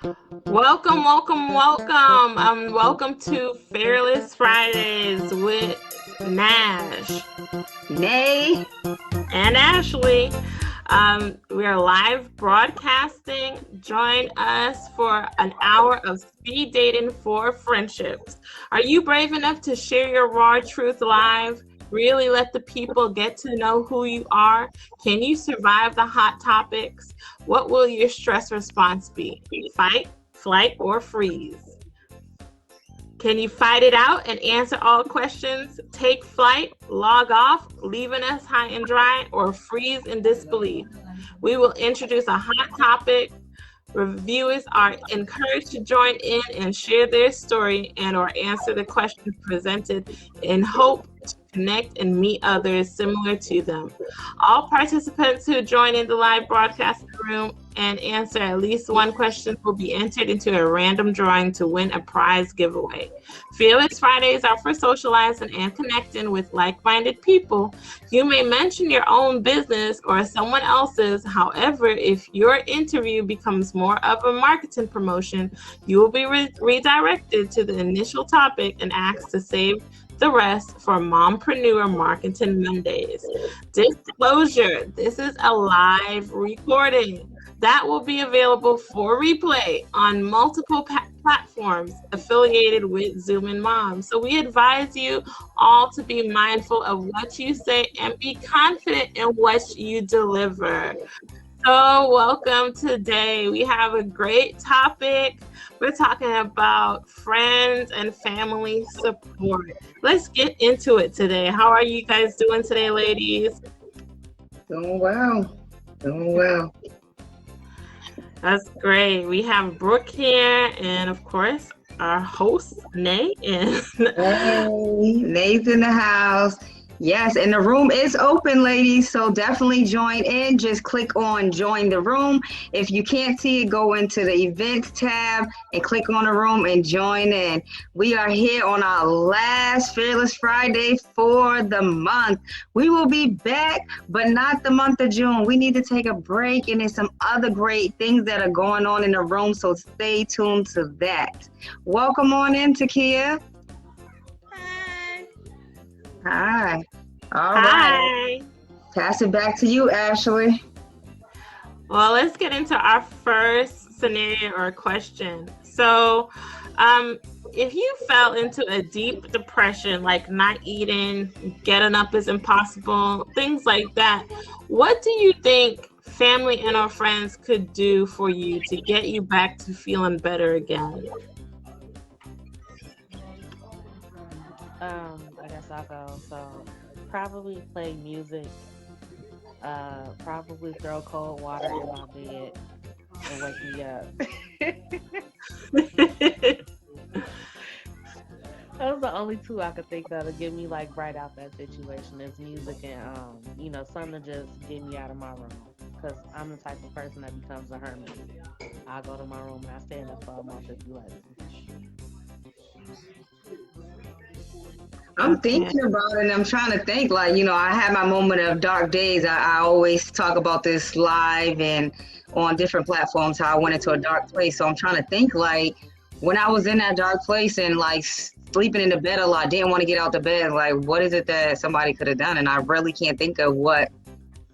Welcome, welcome, welcome. Welcome to Fearless Fridays with Nash Nay. and Ashley. We are live broadcasting. Join us for an hour of speed dating for friendships. Are you brave enough to share your raw truth live? Really let the people get to know who you are? Can you survive the hot topics? What will your stress response be? Fight, flight, or freeze? Can you fight it out and answer all questions? Take flight, log off, leaving us high and dry, or freeze in disbelief? We will introduce a hot topic. Reviewers are encouraged to join in and share their story and or answer the questions presented in hope to connect and meet others similar to them. All participants who join in the live broadcast room and answer at least one question will be entered into a random drawing to win a prize giveaway. Fearless Fridays are for socializing and connecting with like-minded people. You may mention your own business or someone else's. However, if your interview becomes more of a marketing promotion, you will be redirected to the initial topic and asked to save the rest for Mompreneur Marketing Mondays. Disclosure, this is a live recording that will be available for replay on multiple platforms affiliated with Zoom and Mom. So we advise you all to be mindful of what you say and be confident in what you deliver. So welcome today. We have a great topic. We're talking about friends and family support. Let's get into it today. How are you guys doing today, ladies? Doing well. Doing well. That's great. We have Brooke here and, of course, our host, Nay. Hey, Nay's in the house. Yes, and the room is open, ladies, so definitely join in. Just click on join the room. If you can't see it, go into the events tab and click on the room and join in. We are here on our last Fearless Friday for the month. We will be back, but not the month of June. We need to take a break, and there's some other great things that are going on in the room, so stay tuned to that. Welcome on in, Takia. Hi. All right. Pass it back to you, Ashley. Well, let's get into our first scenario or question. So, if you fell into a deep depression, like not eating, getting up is impossible, things like that, what do you think family and or friends could do for you to get you back to feeling better again? I guess I'll go. So probably play music, probably throw cold water in my bed and wake me up. Those are the only two I could think of to get me like right out that situation is music and something to just get me out of my room. Cause I'm the type of person that becomes a hermit. I go to my room and I stay in there for a month if you like. I'm thinking about it and I'm trying to think I had my moment of dark days. I always talk about this live and on different platforms, how I went into a dark place. So I'm trying to think when I was in that dark place and sleeping in the bed a lot, didn't want to get out the bed. What is it that somebody could have done? And I really can't think of what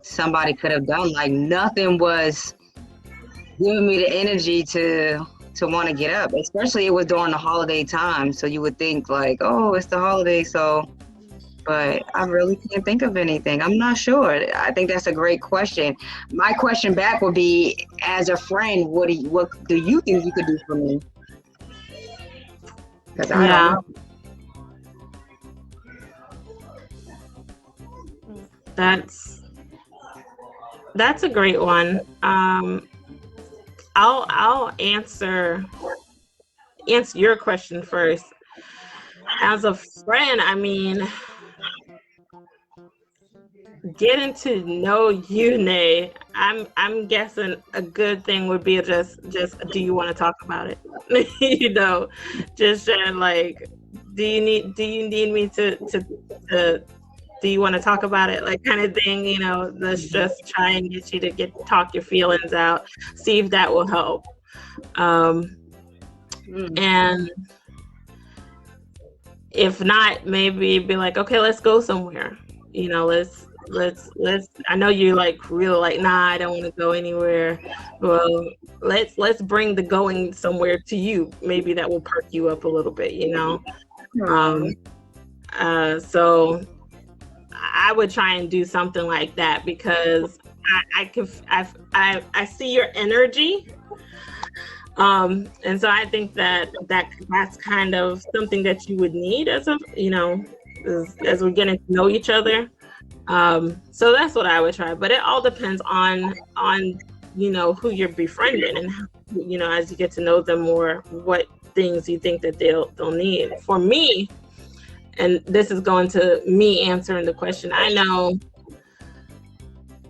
somebody could have done. Nothing was giving me the energy to want to get up, especially it was during the holiday time. So you would think oh, it's the holiday. But I really can't think of anything. I'm not sure. I think that's a great question. My question back would be, as a friend, what do you think you could do for me? Because I don't know. That's a great one. I'll answer your question first. As a friend, I mean, getting to know you, Nay, I'm guessing a good thing would be just do you want to talk about it? Just sharing do you need me to do you want to talk about it, kind of thing. Let's just try and get you to talk your feelings out, see if that will help. Um, and if not, maybe be like, okay, let's go somewhere. You know, let's. I know you like really like, nah, I don't want to go anywhere. Well, let's bring the going somewhere to you. Maybe that will perk you up a little bit. You know. Um, so I would try and do something like that because I see your energy. And so I think that's kind of something that you would need as a, you know, as we're getting to know each other. So that's what I would try, but it all depends on you know who you're befriending and you know as you get to know them more, what things you think that they'll need. For me, and this is going to me answering the question, I know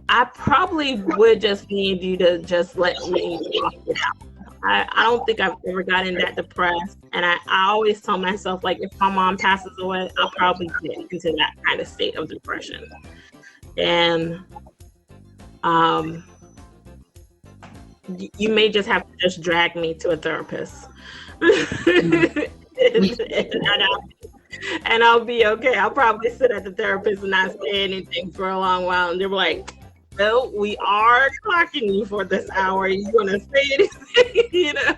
I probably would just need you to just let me talk it out. I don't think I've ever gotten that depressed. And I always tell myself, like, if my mom passes away, I'll probably get into that kind of state of depression. And you may just have to just drag me to a therapist. and I'll be okay. I'll probably sit at the therapist and not say anything for a long while. And they're like, well, we are clocking you for this hour. You want to say anything, you know?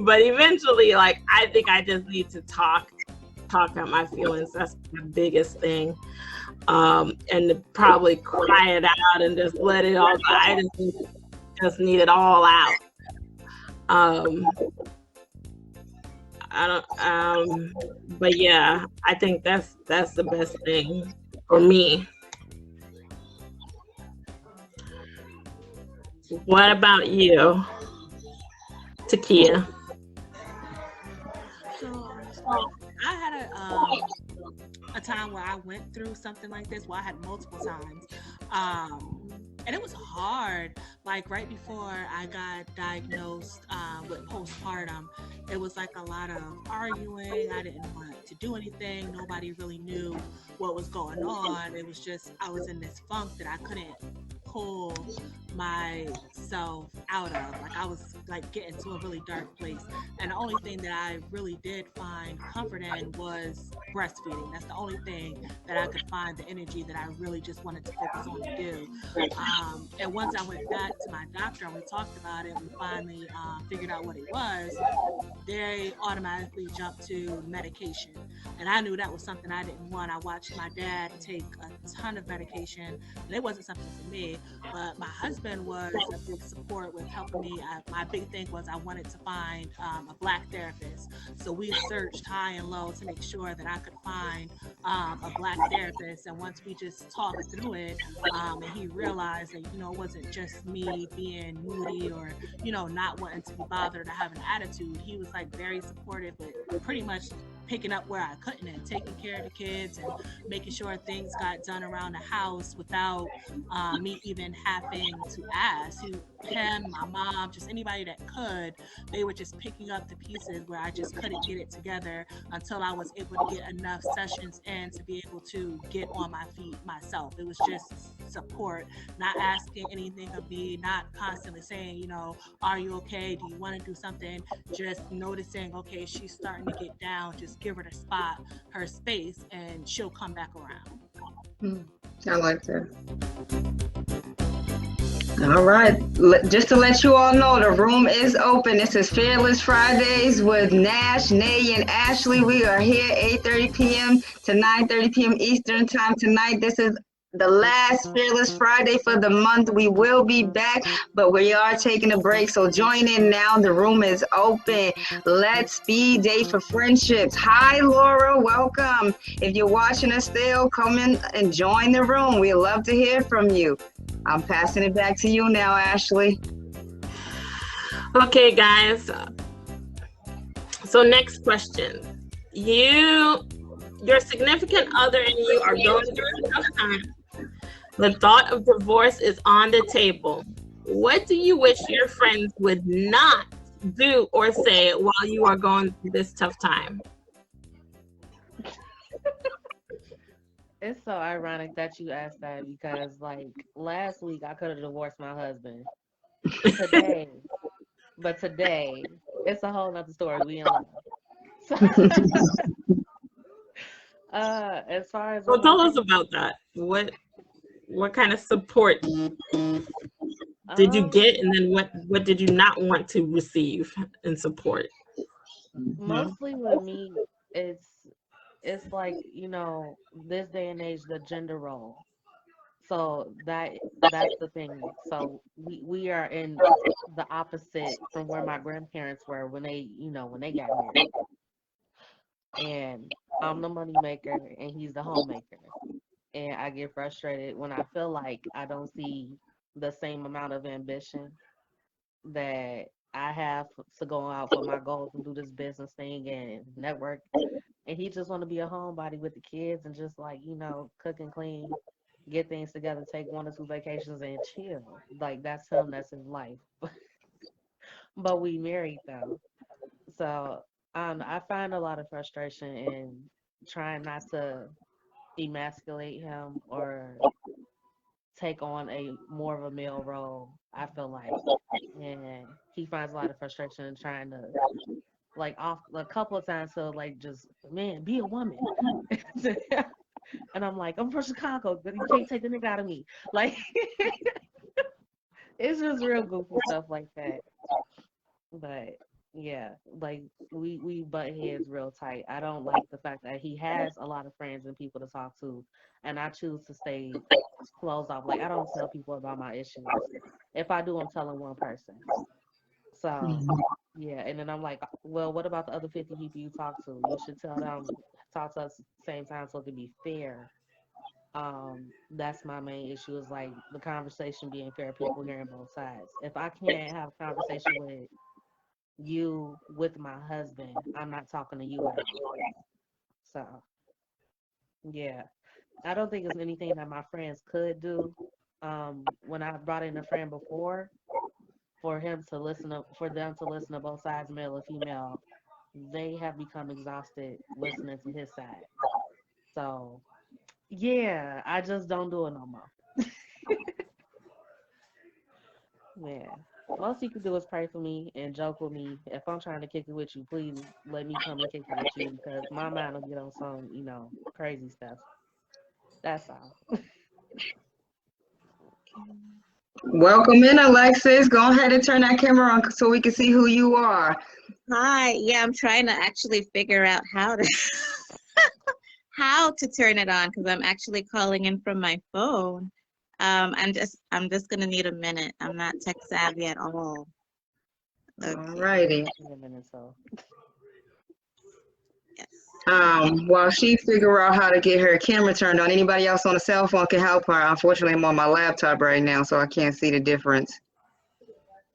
But eventually, like, I think I just need to talk out my feelings. That's the biggest thing. And to probably cry it out and just let it all go. I just need it all out. I don't. But yeah, I think that's the best thing for me. What about you, Takia? So I had a time where I went through something like this. Well, I had multiple times. And it was hard. Like right before I got diagnosed with postpartum, it was like a lot of arguing. I didn't want to do anything. Nobody really knew what was going on. It was just, I was in this funk that I couldn't pull myself out of. Like I was like getting to a really dark place. And the only thing that I really did find comfort in was breastfeeding. That's the only thing that I could find the energy that I really just wanted to focus on to do. And once I went back to my doctor and we talked about it, we finally figured out what it was. They automatically jumped to medication. And I knew that was something I didn't want. I watched my dad take a ton of medication, and it wasn't something for me. But my husband was a big support with helping me. My big thing was I wanted to find a Black therapist. So we searched high and low to make sure that I could find a Black therapist. And once we just talked through it, and he realized that, you know, it wasn't just me being moody or, you know, not wanting to be bothered or have an attitude. He was like very supportive, but pretty much picking up where I couldn't and taking care of the kids and making sure things got done around the house without me even having to ask. Him, my mom, just anybody that could, they were just picking up the pieces where I just couldn't get it together until I was able to get enough sessions in to be able to get on my feet myself. It was just support, not asking anything of me, not constantly saying, you know, are you okay? Do you want to do something? Just noticing, okay, she's starting to get down, just give her the spot, her space, and she'll come back around. I like that. All right. Just to let you all know, the room is open. This is Fearless Fridays with Nash, Nay, and Ashley. We are here 8:30 p.m. to 9:30 p.m. Eastern time tonight. This is the last Fearless Friday for the month. We will be back, but we are taking a break. So join in now. The room is open. Let's speed date for friendships. Hi, Laura. Welcome. If you're watching us still, come in and join the room. We'd love to hear from you. I'm passing it back to you now, Ashley. Okay, guys. So next question. Your significant other and you are going through a tough time. The thought of divorce is on the table. What do you wish your friends would not do or say while you are going through this tough time? It's so ironic that you asked that because, like, last week I could have divorced my husband. Today, But today, it's a whole nother story. We in love. So, as far as So with my tell us friends, about that. What kind of support did you um, get, and then what did you not want to receive in support? Mhm. mostly with me, it's like, this day and age, the gender role. So that's the thing. So we are in the opposite from where my grandparents were when they got married. And I'm the money maker and he's the homemaker. And I get frustrated when I feel like I don't see the same amount of ambition that I have to go out for my goals and do this business thing and network. And he just want to be a homebody with the kids and just like, cook and clean, get things together, take 1 or 2 vacations and chill. Like that's him, that's his life. But we married though. So I find a lot of frustration in trying not to emasculate him or take on a more of a male role, I feel like. And he finds a lot of frustration in trying to like off a couple of times so like just man, be a woman. And I'm like, I'm from Chicago, but you can't take the nigga out of me. Like it's just real goofy stuff like that. But yeah, like we butt heads real tight. I don't like the fact that he has a lot of friends and people to talk to, and I choose to stay closed off. Like I don't tell people about my issues. If I do, I'm telling one person. So yeah, and then I'm like, well, what about the other 50 people you talk to? You should tell them talk to us at the same time so it can be fair. That's my main issue is like the conversation being fair, people hearing both sides. If I can't have a conversation with you with my husband, I'm not talking to you at all. So yeah, I don't think it's anything that my friends could do. When I brought in a friend before, for them to listen to both sides, male or female, they have become exhausted listening to his side. So yeah, I just don't do it no more. Yeah. Most you can do is pray for me and joke with me. If I'm trying to kick it with you, please let me come and kick it with you because my mind will get on some, crazy stuff. That's all. Welcome in, Alexis. Go ahead and turn that camera on so we can see who you are. Hi. Yeah, I'm trying to actually figure out how to how to turn it on because I'm actually calling in from my phone. I'm just gonna need a minute. I'm not tech savvy at all. All Okay. righty. In a minute, so. Yes. While she figure out how to get her camera turned on, anybody else on a cell phone can help her. Unfortunately, I'm on my laptop right now, so I can't see the difference.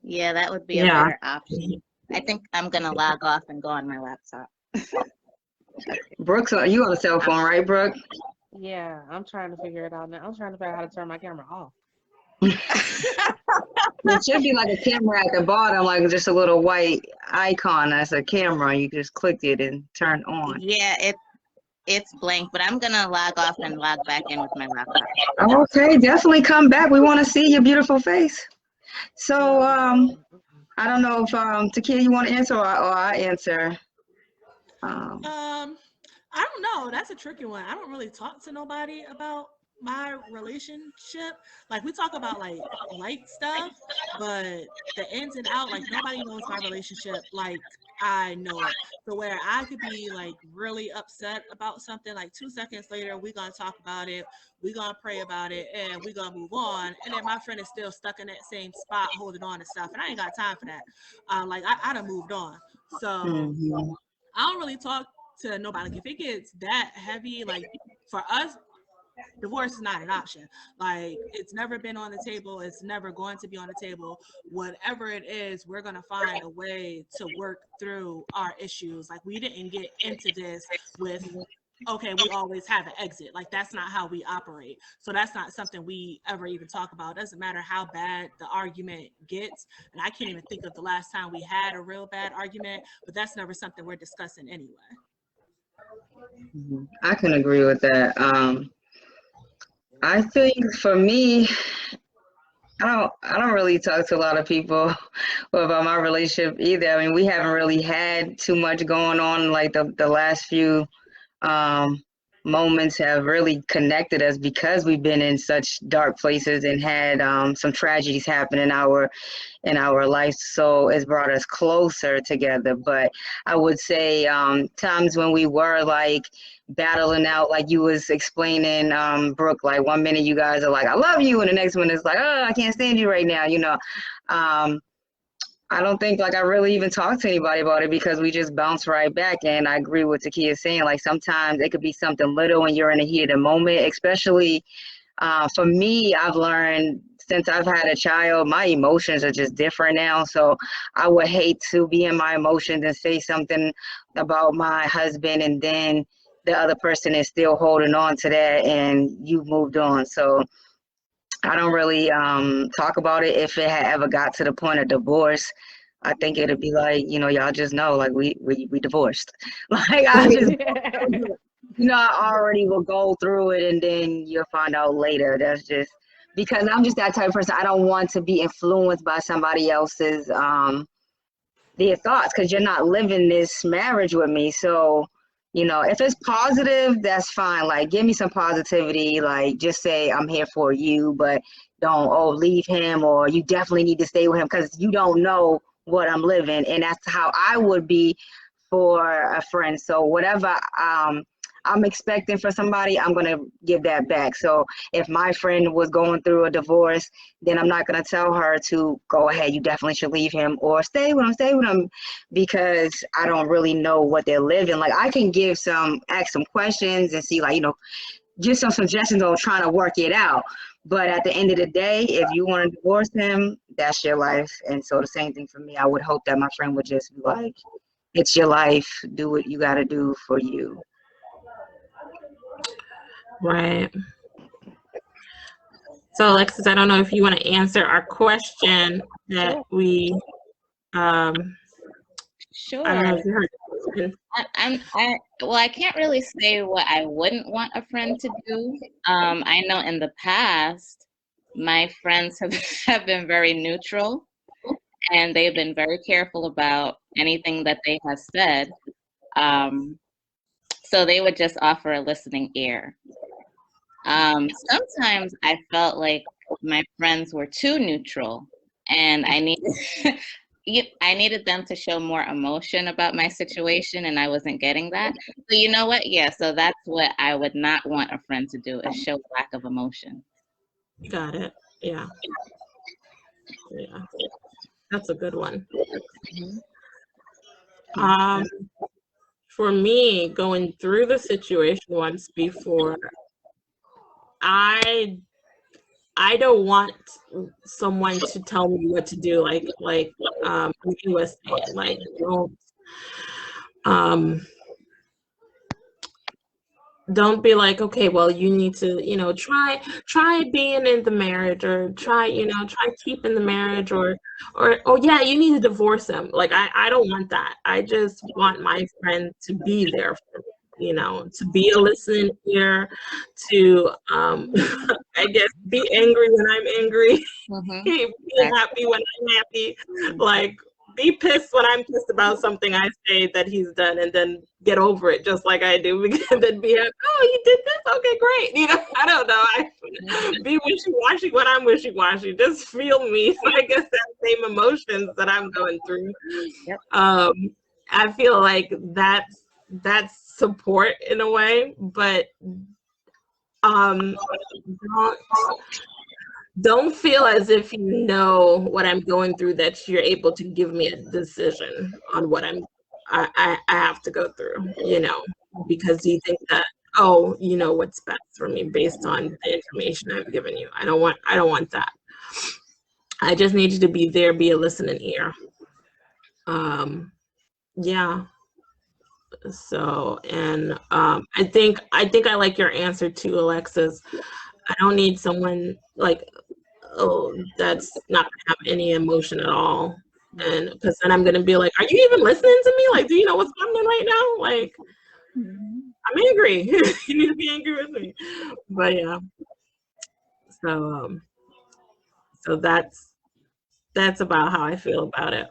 Yeah, that would be a Yeah. better option. I think I'm gonna log off and go on my laptop. Okay. Brooks, are you on a cell phone, right, Brooke? Yeah, I'm trying to figure it out now. I'm trying to figure out how to turn my camera off. It should be like a camera at the bottom, like just a little white icon that's a camera. You just click it and turn on. Yeah, it's blank, but I'm gonna log off and log back in with my laptop. Okay, definitely come back. We want to see your beautiful face. So, I don't know if Takia, you want to answer or I answer. I don't know. That's a tricky one. I don't really talk to nobody about my relationship. Like we talk about like light stuff, but the ins and out, like nobody knows my relationship like I know it. So where I could be like really upset about something, like 2 seconds later, we gonna talk about it, we gonna pray about it, and we gonna move on. And then my friend is still stuck in that same spot, holding on to stuff, and I ain't got time for that. Like I done moved on. So Mhm. I don't really talk to nobody. Like if it gets that heavy, like for us, divorce is not an option. Like it's never been on the table. It's never going to be on the table. Whatever it is, we're gonna find a way to work through our issues. Like we didn't get into this with okay, we always have an exit. Like that's not how we operate. So that's not something we ever even talk about. It doesn't matter how bad the argument gets. And I can't even think of the last time we had a real bad argument, but that's never something we're discussing anyway. I can agree with that. I think for me, I don't really talk to a lot of people about my relationship either. I mean, we haven't really had too much going on. Like the last few um, moments have really connected us because we've been in such dark places and had some tragedies happen in our life. So it's brought us closer together. But I would say times when we were like battling out, like you was explaining, Brooke, like one minute you guys are like, I love you. And the next one is like, oh, I can't stand you right now. Um, I don't think like I really even talk to anybody about it because we just bounce right back. And I agree with Takia saying, like sometimes it could be something little when you're in the heat of the moment, especially for me, I've learned since I've had a child, my emotions are just different now. So I would hate to be in my emotions and say something about my husband and then the other person is still holding on to that and you moved on. So I don't really talk about it. If it had ever got to the point of divorce, I think it'd be like, y'all just know, like we divorced. Like I just I already will go through it and then you'll find out later. That's just because I'm just that type of person. I don't want to be influenced by somebody else's their thoughts because you're not living this marriage with me. So, if it's positive, that's fine. Like give me some positivity, like just say I'm here for you, but don't leave him or you definitely need to stay with him because you don't know what I'm living. And that's how I would be for a friend. So whatever I'm expecting for somebody, I'm going to give that back. So if my friend was going through a divorce, then I'm not going to tell her to go ahead, you definitely should leave him or stay with him because I don't really know what they're living. Like I can ask some questions and see like, give some suggestions on trying to work it out. But at the end of the day, if you want to divorce him, that's your life. And so the same thing for me, I would hope that my friend would just be like, it's your life. Do what you got to do for you. Right. So, Alexis, I don't know if you want to answer our question that we, I don't know Sure. if you heard the question. I can't really say what I wouldn't want a friend to do. I know in the past, my friends have been very neutral and they've been very careful about anything that they have said. So they would just offer a listening ear. Sometimes I felt like my friends were too neutral and I needed them to show more emotion about my situation and I wasn't getting that. So you know what? Yeah, so that's what I would not want a friend to do is show lack of emotion. Got it. Yeah. Yeah. That's a good one. For me, going through the situation once before, I don't want someone to tell me what to do. Like you was saying, like don't be like, okay, well, you need to, try being in the marriage or try keeping the marriage or oh yeah, you need to divorce him. Like I don't want that. I just want my friend to be there for me, to be a listening ear, to I guess be angry when I'm angry, be happy when I'm happy, like be pissed when I'm pissed about something I say that he's done and then get over it just like I do and then be like, oh, you did this? Okay, great. I don't know. I be wishy-washy when I'm wishy-washy. Just feel me. So I guess that same emotions that I'm going through. Yep. I feel like that's support in a way, but don't feel as if you know what I'm going through that you're able to give me a decision on what I have to go through, because you think that, oh, you know what's best for me based on the information I've given you. I don't want that. I just need you to be there, be a listening ear. Yeah. So, and I think I like your answer too, Alexis. I don't need someone like, oh, that's not gonna have any emotion at all. And because then I'm gonna be like, are you even listening to me? Like, do you know what's happening right now? Like, I'm angry. You need to be angry with me. But yeah. So So that's about how I feel about it.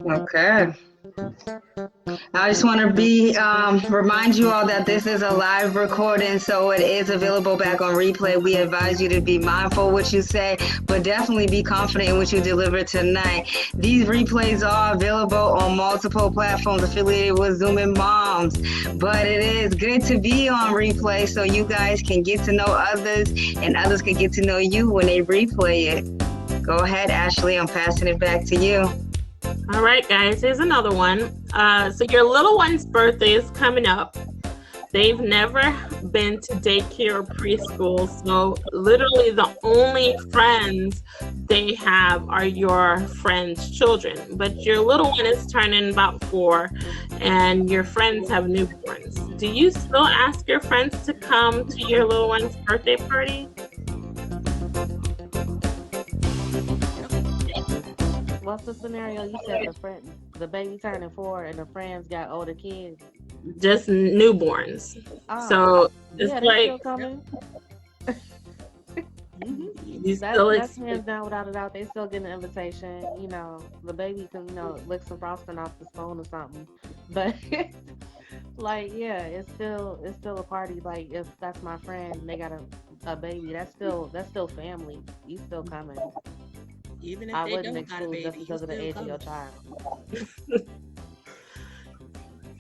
Okay. I just want to remind you all that this is a live recording, so it is available back on replay. We advise you to be mindful what you say, but definitely be confident in what you deliver tonight. These replays are available on multiple platforms affiliated with Zoom and Moms, but it is good to be on replay so you guys can get to know others and others can get to know you when they replay it. Go ahead, Ashley. I'm passing it back to you. All right, guys, here's another one. So your little one's birthday is coming up. They've never been to daycare or preschool, so literally the only friends they have are your friends' children. But your little one is turning about 4, and your friends have newborns. Do you still ask your friends to come to your little one's birthday party? What's the scenario? You said the baby turning 4 and the friends got older kids. Just newborns. Oh, So it's yeah, they like still coming. you still That's hands down without a doubt. They still get an invitation. You know, the baby can lick some frosting off the spoon or something. But like, yeah, it's still a party. Like, if that's my friend, and they got a baby. That's still family. You still coming. Even if I they wouldn't don't got a exclude baby, just you because of the still age of come. your child.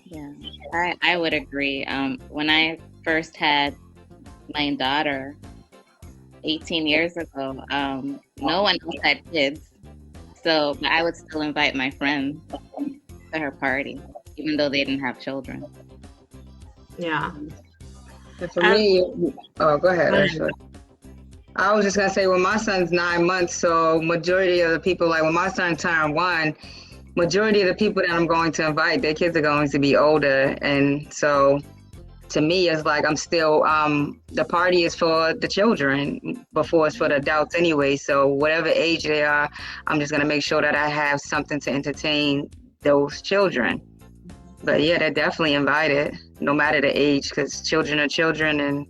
Yeah, I would agree. When I first had my daughter 18 years ago, no one else had kids. So but I would still invite my friends to her party, even though they didn't have children. Yeah. And for me, oh, go ahead, Ashley. I was just gonna say, well, my son's 9 months, so majority of the people, like when my son turned 1, majority of the people that I'm going to invite, their kids are going to be older, and so to me, it's like I'm still the party is for the children before it's for the adults anyway. So whatever age they are, I'm just gonna make sure that I have something to entertain those children. But yeah, they're definitely invited, no matter the age, because children are children, and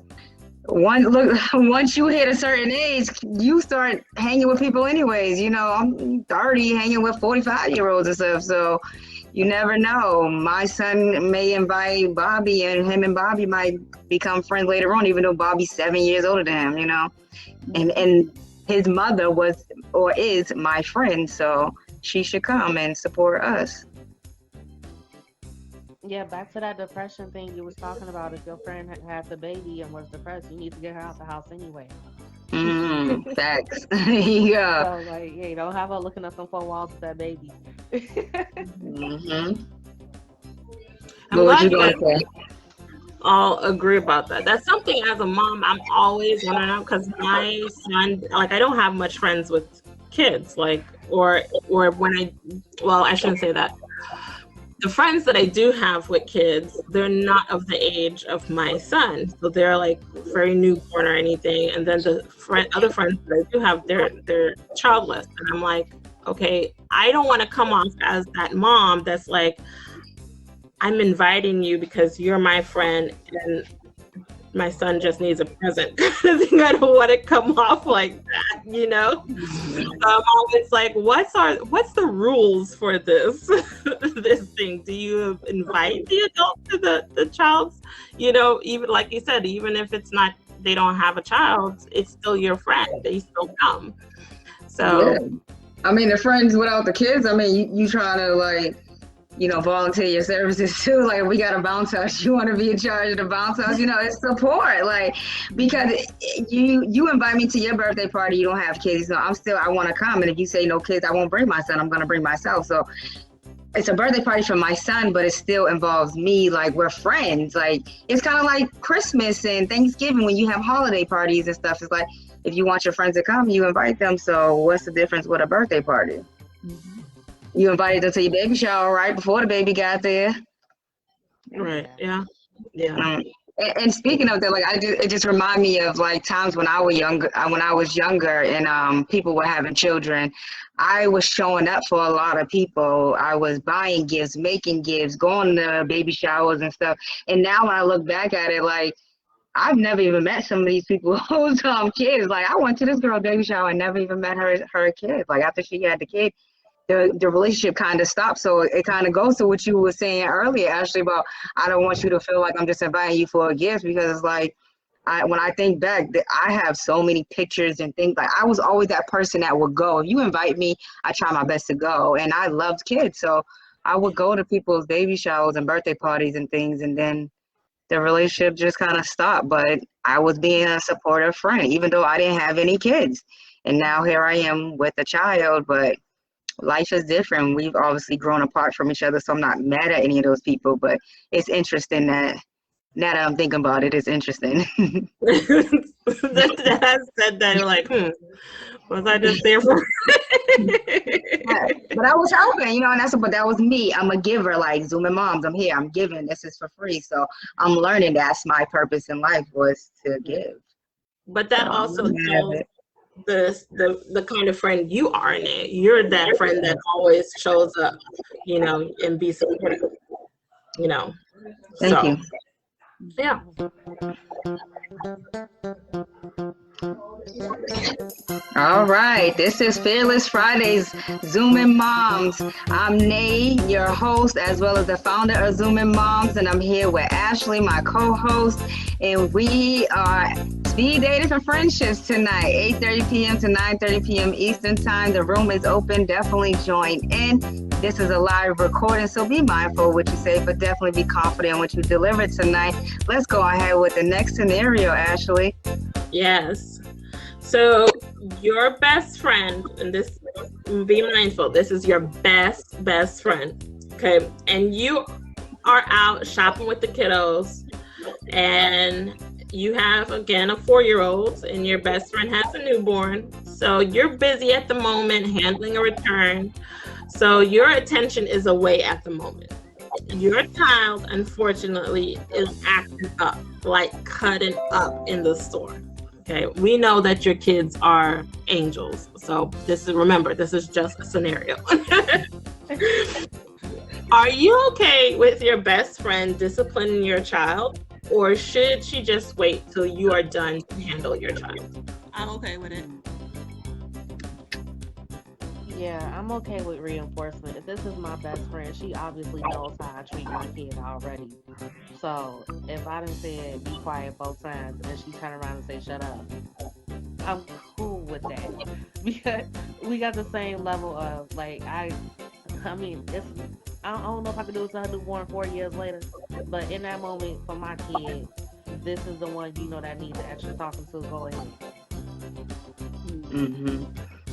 once you hit a certain age, you start hanging with people anyways. I'm 30 hanging with 45-year-olds and stuff, so you never know. My son may invite Bobby, and him and Bobby might become friends later on, even though Bobby's 7 years older than him, and his mother was or is my friend, so she should come and support us. Yeah, back to that depression thing you was talking about. If your friend had the baby and was depressed, you need to get her out the house anyway. Facts. Yeah. So like, yeah, don't have her looking at some 4 walls with that baby. Mm-hmm. I'm glad you guys all agree about that. That's something as a mom I'm always wondering, because my son, like, I don't have much friends with kids, like, or when I shouldn't say that. The friends that I do have with kids, they're not of the age of my son, so they're like very newborn or anything. And then the other friends that I do have, they're childless, and I'm like, okay, I don't want to come off as that mom that's like, I'm inviting you because you're my friend and my son just needs a present. I don't want to come off like that, I'm always like, what's the rules for this this thing? Do you invite the adult to the child's, even like you said, even if it's not, they don't have a child, it's still your friend, they still come. So yeah. I mean, the friends without the kids, I mean, you trying to like, volunteer your services too. Like, if we got a bounce house, you want to be in charge of the bounce house. It's support. Like, because you invite me to your birthday party, you don't have kids. I want to come. And if you say no kids, I won't bring my son. I'm going to bring myself. So it's a birthday party for my son, but it still involves me. Like, we're friends. Like, it's kind of like Christmas and Thanksgiving when you have holiday parties and stuff. It's like, if you want your friends to come, you invite them. So what's the difference with a birthday party? Mm-hmm. You invited them to your baby shower right before the baby got there. Right. Yeah. Yeah. And speaking of that, like, it just reminded me of like times when I was younger and people were having children. I was showing up for a lot of people. I was buying gifts, making gifts, going to baby showers and stuff. And now when I look back at it, like, I've never even met some of these people who's kids. Like I went to this girl baby shower and never even met her kid. Like after she had the kid, the relationship kind of stopped. So it kind of goes to what you were saying earlier, Ashley, about I don't want you to feel like I'm just inviting you for a gift, because it's like when I think back, I have so many pictures and things. Like I was always that person that would go. If you invite me, I try my best to go. And I loved kids, so I would go to people's baby showers and birthday parties and things. And then the relationship just kind of stopped. But I was being a supportive friend, even though I didn't have any kids. And now here I am with a child, but life is different. We've obviously grown apart from each other, so I'm not mad at any of those people. But it's interesting that now that I'm thinking about it, it's interesting. That has said that, you're like, was I just there for? But I was helping, and but that was me. I'm a giver, like Zooming Moms. I'm here. I'm giving. This is for free. So I'm learning that's my purpose in life, was to give. But that So also I'm mad shows at it. the kind of friend you are, Nate. You're that friend that always shows up, and be supportive, Thank So you. yeah. All right, this is Fearless Fridays, Zooming Moms. I'm Nay, your host, as well as the founder of Zooming Moms, and I'm here with Ashley, my co-host, and we are speed dating for friendships tonight, 8:30 p.m. to 9:30 p.m. Eastern Time. The room is open. Definitely join in. This is a live recording, so be mindful of what you say, but definitely be confident in what you deliver tonight. Let's go ahead with the next scenario, Ashley. Yes. So your best friend, and this, be mindful, this is your best friend, okay? And you are out shopping with the kiddos, and you have, again, a 4-year-old, and your best friend has a newborn. So you're busy at the moment handling a return. So your attention is away at the moment. Your child, unfortunately, is acting up, like cutting up in the store. Okay, we know that your kids are angels. So remember, this is just a scenario. Are you okay with your best friend disciplining your child, or should she just wait till you are done to handle your child? I'm okay with it. Yeah, I'm okay with reinforcement. If this is my best friend, she obviously knows how I treat my kid already. So if I done said be quiet both times and she turn around and say shut up, I'm cool with that. Because we got the same level of like I mean it's I don't know if I could do it to her newborn 4 years later, but in that moment for my kid, this is the one that needs the extra talking to. Go ahead. Mm-hmm.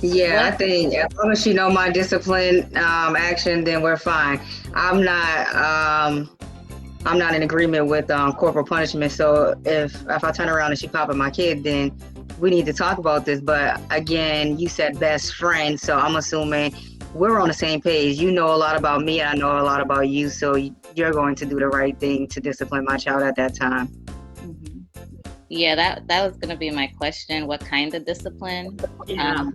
Yeah, I think as long as she know my discipline action, then we're fine. I'm not in agreement with corporal punishment. So if I turn around and she popping my kid, then we need to talk about this. But again, you said best friend, so I'm assuming we're on the same page. You know a lot about me, and I know a lot about you. So you're going to do the right thing to discipline my child at that time. Mm-hmm. Yeah, that was gonna be my question. What kind of discipline? Yeah.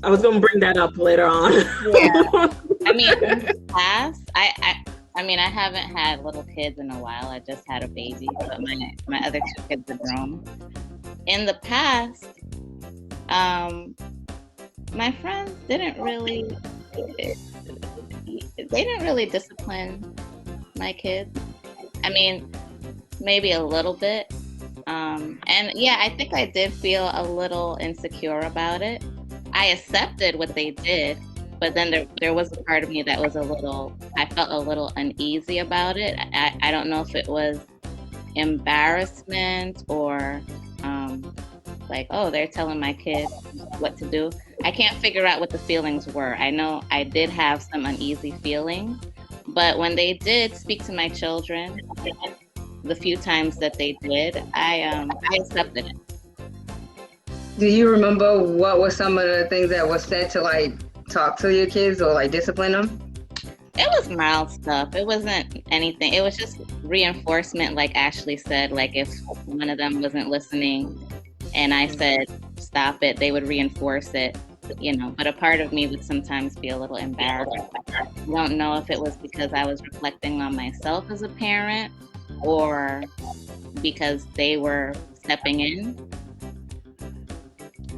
I was gonna bring that up later on. Yeah. I mean, in the past, I mean, I haven't had little kids in a while. I just had a baby, but my other 2 kids are grown. In the past, my friends didn't really discipline my kids. I mean, maybe a little bit. And yeah, I think I did feel a little insecure about it. I accepted what they did, but then there was a part of me that was I felt a little uneasy about it. I don't know if it was embarrassment or like, oh, they're telling my kid what to do. I can't figure out what the feelings were. I know I did have some uneasy feelings, but when they did speak to my children, the few times that they did, I accepted it. Do you remember what were some of the things that was said to like talk to your kids or like discipline them? It was mild stuff. It wasn't anything. It was just reinforcement, like Ashley said. Like if one of them wasn't listening and I said, stop it, they would reinforce it, But a part of me would sometimes be a little embarrassed. I don't know if it was because I was reflecting on myself as a parent or because they were stepping in?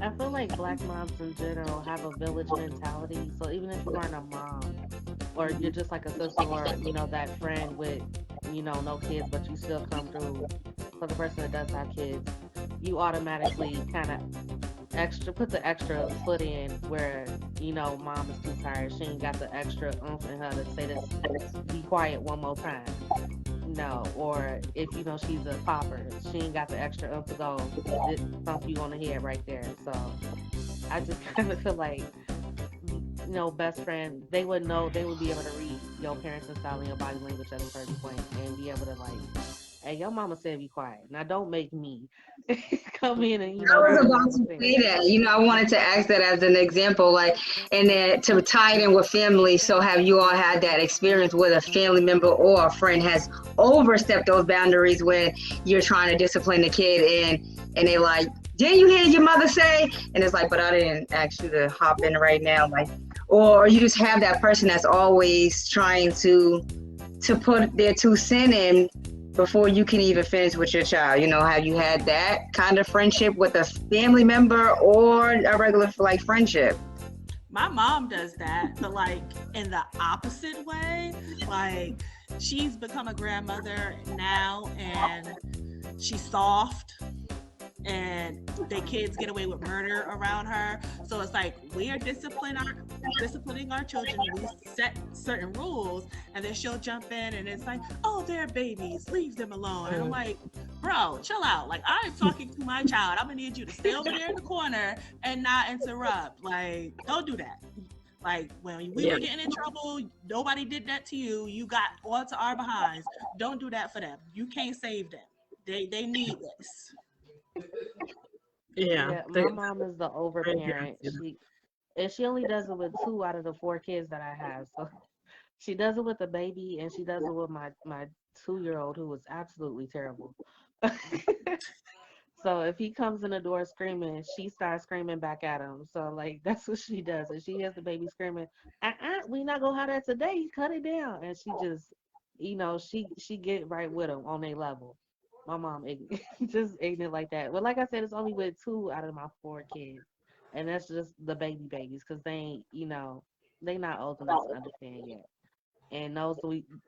I feel like black moms in general have a village mentality. So even if you aren't a mom, or you're just like a sister, or that friend with no kids, but you still come through for the person that does have kids, you automatically kind of put the extra foot in where mom is too tired. She ain't got the extra oomph in her to say this, be quiet one more time. No, or if she's a popper, she ain't got the extra oomph to go thump you on the head right there. So I just kind of feel like best friend, they would know, they would be able to read your parents and style and your body language at a certain point and be able to like, hey, your mama said be quiet. Now don't make me come in and I do was what about mama to said. say that. I wanted to ask that as an example, like, and then to tie it in with family. So, have you all had that experience where a family member or a friend has overstepped those boundaries when you're trying to discipline the kid, and they're like, "Didn't you hear your mother say?" And it's like, "But I didn't ask you to hop in right now," like, or you just have that person that's always trying to put their 2 cents in before you can even finish with your child. Have you had that kind of friendship with a family member or a regular like friendship? My mom does that, but like in the opposite way. Like she's become a grandmother now and she's soft and the kids get away with murder around her. So it's like we are disciplining our children. We set certain rules, and then she'll jump in and it's like, oh, they're babies, leave them alone. And I'm like, bro, chill out. Like I'm talking to my child. I'm gonna need you to stay over there in the corner and not interrupt. Like, don't do that. Like when we were getting in trouble, nobody did that to you. You got all to our behinds. Don't do that for them. You can't save them. They need this. Yeah, my mom is the overparent. She only does it with 2 out of the 4 kids that I have. So she does it with the baby, and she does it with my 2-year-old, who is absolutely terrible. So if he comes in the door screaming, she starts screaming back at him. So like that's what she does. And she hears the baby screaming, we not gonna have that today. Cut it down. And she just, she get right with him on their level. My mom just ignorant like that. But like I said, it's only with 2 out of my 4 kids, and that's just the babies because they ain't, they not old enough to understand yet. And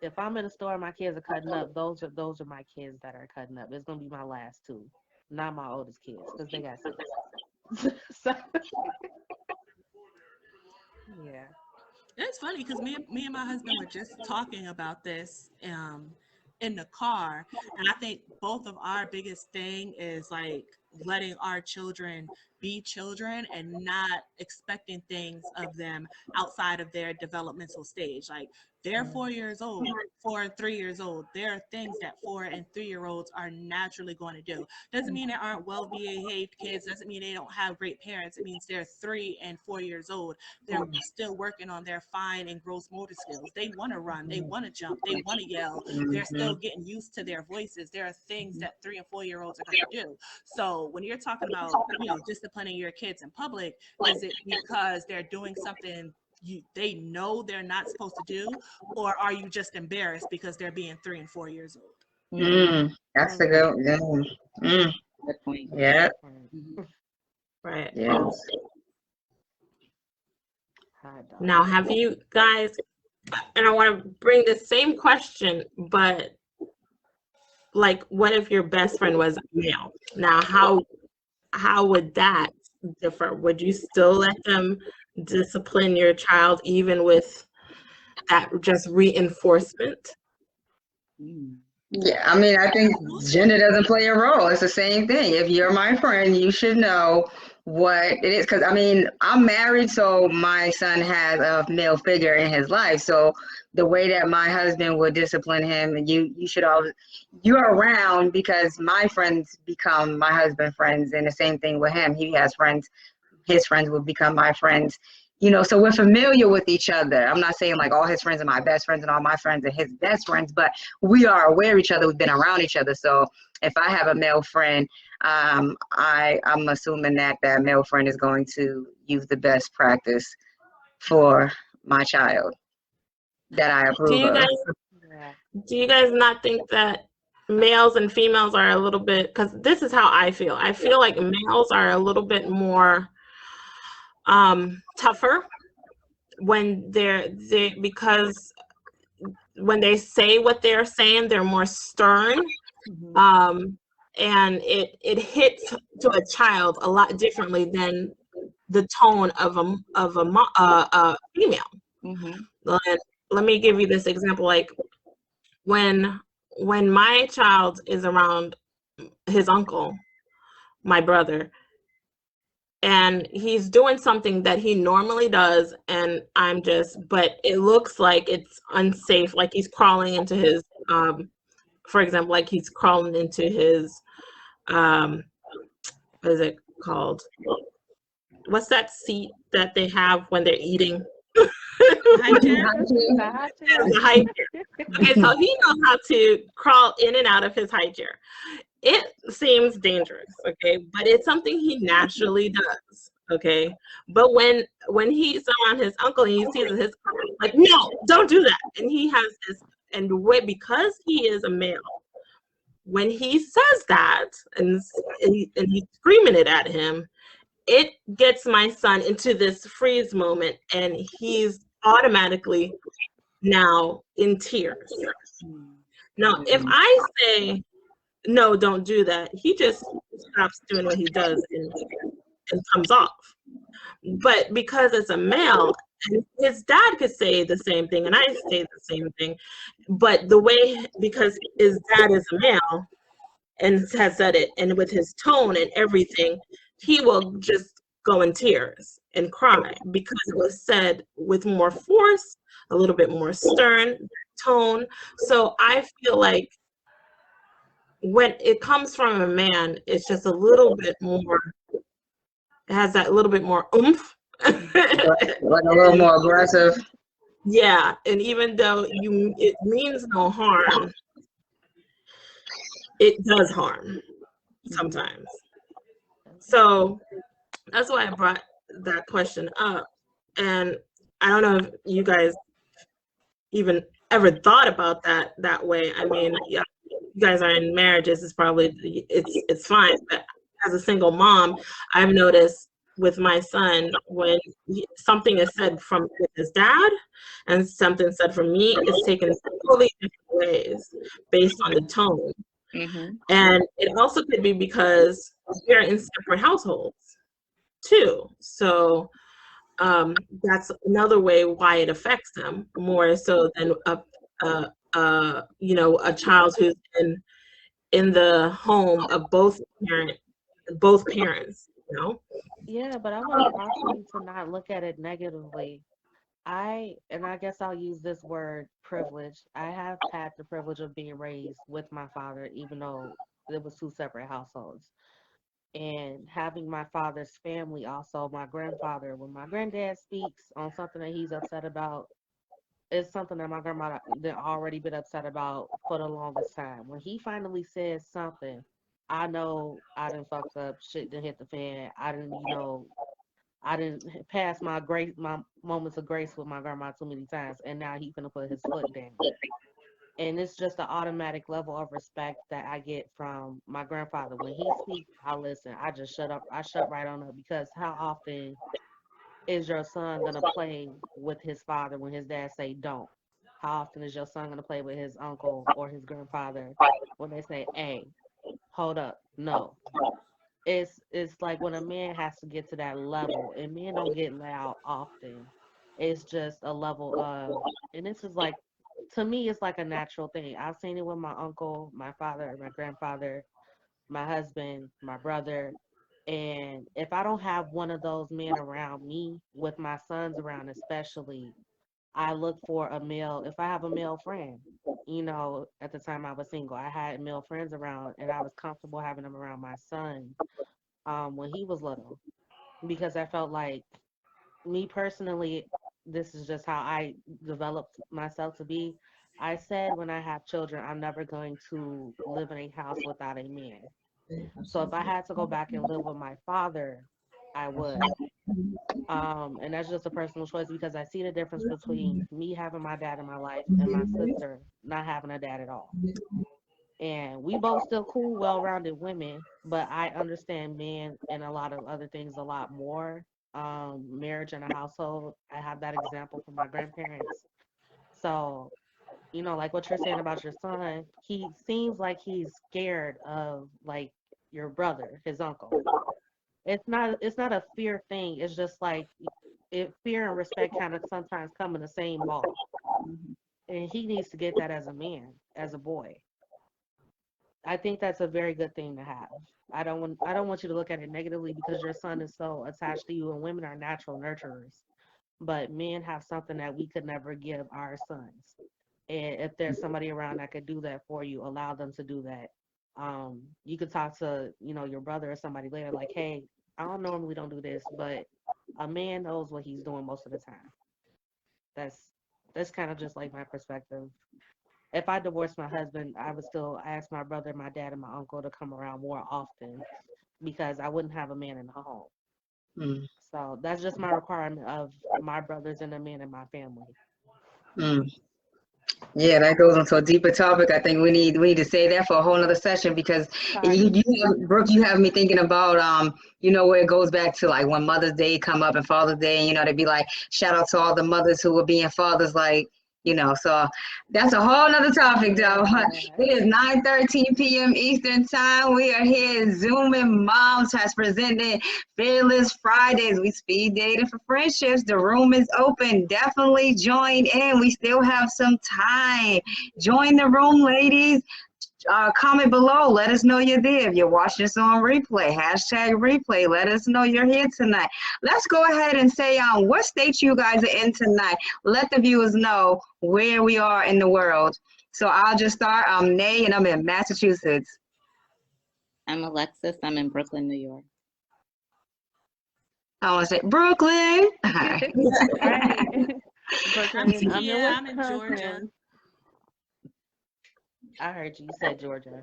if I'm in a store and my kids are cutting up, those are my kids that are cutting up. It's gonna be my last 2, not my oldest kids, because they got sense. So, yeah. It's funny because me and my husband were just talking about this in the car, and I think both of our biggest thing is like letting our children be children and not expecting things of them outside of their developmental stage. Like they're 4 years old, 4 and 3 years old. There are things that 4 and 3-year-olds are naturally going to do. Doesn't mean they aren't well behaved kids. Doesn't mean they don't have great parents. It means they're 3 and 4 years old. They're still working on their fine and gross motor skills. They want to run, they want to jump, they want to yell. They're still getting used to their voices. There are things that 3 and 4-year-olds are going to do. So when you're talking about, disciplining your kids in public, is it because they're doing something they know they're not supposed to do, or are you just embarrassed because they're being 3 and 4 years old? That's a good. Good point. Yeah. Right. Yeah. Now, have you guys, and I want to bring the same question, but like, what if your best friend was male? Now, how would that differ? Would you still let them discipline your child even with that just reinforcement? Yeah, I mean, I think gender doesn't play a role. It's the same thing. If you're my friend, you should know what it is. Because, I mean, I'm married, so my son has a male figure in his life. So the way that my husband would discipline him, and you should always, you're around because my friends become my husband friends, and the same thing with him. He has friends, his friends will become my friends. So we're familiar with each other. I'm not saying like all his friends are my best friends and all my friends are his best friends, but we are aware of each other. We've been around each other. So if I have a male friend, I'm assuming that male friend is going to use the best practice for my child that I Do approve you of. guys do you guys not think that males and females are a little bit, because this is how I feel. I feel like males are a little bit more tougher when they because when they say what they're saying, they're more stern. And it hits to a child a lot differently than the tone of a female. Let me give you this example. Like when my child is around his uncle, my brother, and he's doing something that he normally does, and but it looks like it's unsafe, like he's crawling into his for example, like he's crawling into his what is it called? What's that seat that they have when they're eating? High chair? The high chair. Okay, so he knows how to crawl in and out of his high chair. It seems dangerous, okay, but it's something he naturally does, okay. But when he's around his uncle and he sees his like, no, don't do that, and he has this, and because he is a male, when he says that and he's screaming it at him, it gets my son into this freeze moment, and he's automatically now in tears. Now, if I say, no, don't do that, he just stops doing what he does and comes off. But because it's a male, and his dad could say the same thing, and I say the same thing, but the way, because his dad is a male and has said it, and with his tone and everything, he will just go in tears and cry because it was said with more force, a little bit more stern tone. So I feel like when it comes from a man, it's just a little bit more, it has that little bit more oomph. Like a little more aggressive. Yeah, and even though it means no harm, it does harm sometimes. So that's why I brought that question up. And I don't know if you guys even ever thought about that way. I mean, yeah, you guys are in marriages, it's probably, it's fine. But as a single mom, I've noticed with my son, when something is said from his dad and something said from me, it's taken totally different ways based on the tone. And it also could be because we're in separate households too. So that's another way why it affects them more so than a child who's in the home of both parents, you know. Yeah, but I want to caution you to not look at it negatively. And I guess I'll use this word privilege. I have had the privilege of being raised with my father, even though it was two separate households. And having my father's family, also my grandfather, when my granddad speaks on something that he's upset about, it's something that my grandma had already been upset about for the longest time. When he finally says something, I know I didn't fucked up, shit didn't hit the fan. I didn't pass my moments of grace with my grandma too many times, and now he finna put his foot down. And it's just an automatic level of respect that I get from my grandfather. When he speaks, I listen. I just shut up. I shut right on up, because how often is your son gonna play with his father when his dad say don't? How often is your son gonna play with his uncle or his grandfather when they say, "Hey, hold up, no"? It's like when a man has to get to that level, and men don't get loud often. It's just a level of, and this is like, to me, it's like a natural thing. I've seen it with my uncle, my father, my grandfather, my husband, my brother. And if I don't have one of those men around me, with my sons around especially, I look for a male. If I have a male friend, at the time I was single, I had male friends around, and I was comfortable having them around my son when he was little, because I felt like, me personally, this is just how I developed myself to be. I said when I have children, I'm never going to live in a house without a man. So if I had to go back and live with my father, I would. And that's just a personal choice, because I see the difference between me having my dad in my life and my sister not having a dad at all. And we both still cool, well-rounded women, but I understand men and a lot of other things a lot more. Marriage and a household, I have that example from my grandparents. So, like what you're saying about your son, he seems like he's scared of like your brother, his uncle. It's not a fear thing. It's just like fear and respect kind of sometimes come in the same ball. And he needs to get that as a man, as a boy. I think that's a very good thing to have. I don't want you to look at it negatively because your son is so attached to you, and women are natural nurturers. But men have something that we could never give our sons. And if there's somebody around that could do that for you, allow them to do that. You could talk to, your brother or somebody later, like, hey, I don't normally don't do this, but a man knows what he's doing most of the time. That's that's kind of just like my perspective. If I divorced my husband, I would still ask my brother, my dad, and my uncle to come around more often because I wouldn't have a man in the home. Mm, So that's just my requirement of my brothers and the men in my family. mm. Yeah, that goes into a deeper topic. I think we need to say that for a whole nother session because Sorry. Brooke, you have me thinking about where it goes back to like when Mother's Day come up and Father's Day, and they'd be like, shout out to all the mothers who were being fathers, like, so that's a whole nother topic though. Yeah. It is 9:13 p.m. Eastern time. We are here. Zooming Moms has presented Fearless Fridays. We speed dating for friendships. The room is open. Definitely join in. We still have some time. Join the room, ladies. Comment below. Let us know you're there. If you're watching this on replay, hashtag replay. Let us know you're here tonight. Let's go ahead and say what state you guys are in tonight. Let the viewers know where we are in the world. So I'll just start. I'm Nay, and I'm in Massachusetts. I'm Alexis. I'm in Brooklyn, New York. I want to say Brooklyn. All right. I'm Brooklyn, I'm in Takia. I'm in Georgia. Wisconsin. I heard you said Georgia.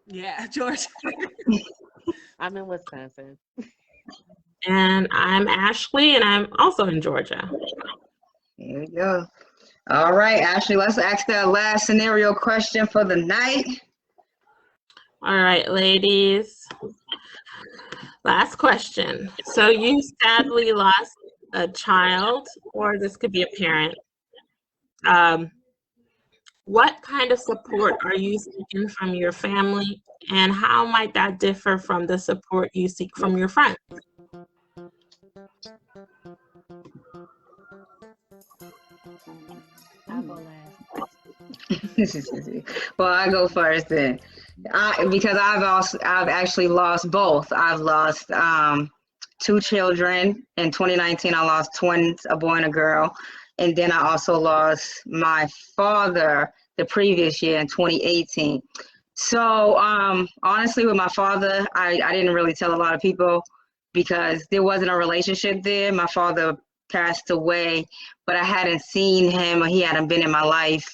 Yeah, Georgia. I'm in Wisconsin. And I'm Ashley, and I'm also in Georgia. Here we go. All right, Ashley, let's ask that last scenario question for the night. All right, ladies. Last question. So you sadly lost a child, or this could be a parent. What kind of support are you seeking from your family, and how might that differ from the support you seek from your friends? I'll go last. Well, I go first then. Because I've actually lost both. I've lost two children. In 2019, I lost twins, a boy and a girl. And then I also lost my father the previous year in 2018. So honestly, with my father, I didn't really tell a lot of people because there wasn't a relationship there. My father passed away, but I hadn't seen him, or he hadn't been in my life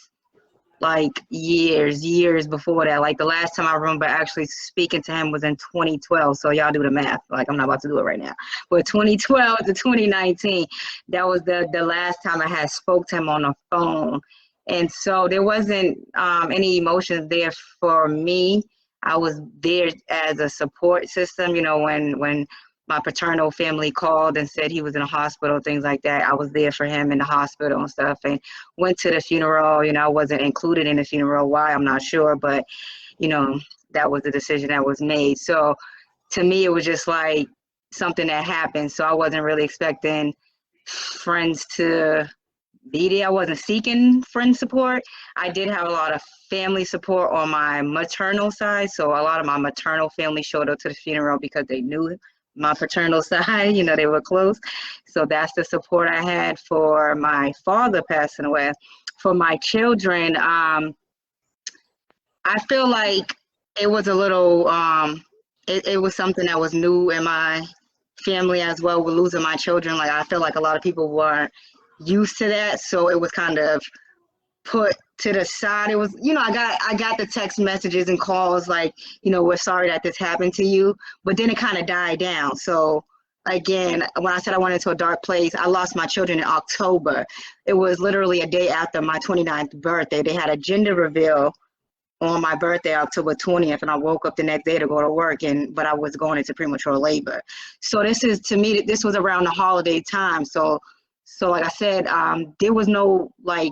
like years before that. Like the last time I remember actually speaking to him was in 2012. So y'all do the math. Like I'm not about to do it right now. But 2012 to 2019, that was the last time I had spoke to him on the phone. And so there wasn't any emotions there for me. I was there as a support system. When my paternal family called and said he was in a hospital, things like that, I was there for him in the hospital and stuff, and went to the funeral. I wasn't included in the funeral. Why, I'm not sure, but that was the decision that was made. So to me, it was just like something that happened. So I wasn't really expecting friends to be there. I wasn't seeking friend support. I did have a lot of family support on my maternal side. So a lot of my maternal family showed up to the funeral because they knew my paternal side, they were close. So that's the support I had for my father passing away. For my children, I feel like it was a little, it was something that was new in my family as well, with losing my children. Like I feel like a lot of people weren't used to that. So it was kind of put to the side. It was, I got the text messages and calls like, we're sorry that this happened to you, but then it kind of died down. So again, when I said I went into a dark place, I lost my children in October. It was literally a day after my 29th birthday. They had a gender reveal on my birthday, October 20th, and I woke up the next day to go to work, but I was going into premature labor. So this is, to me, this was around the holiday time. So like I said, there was no like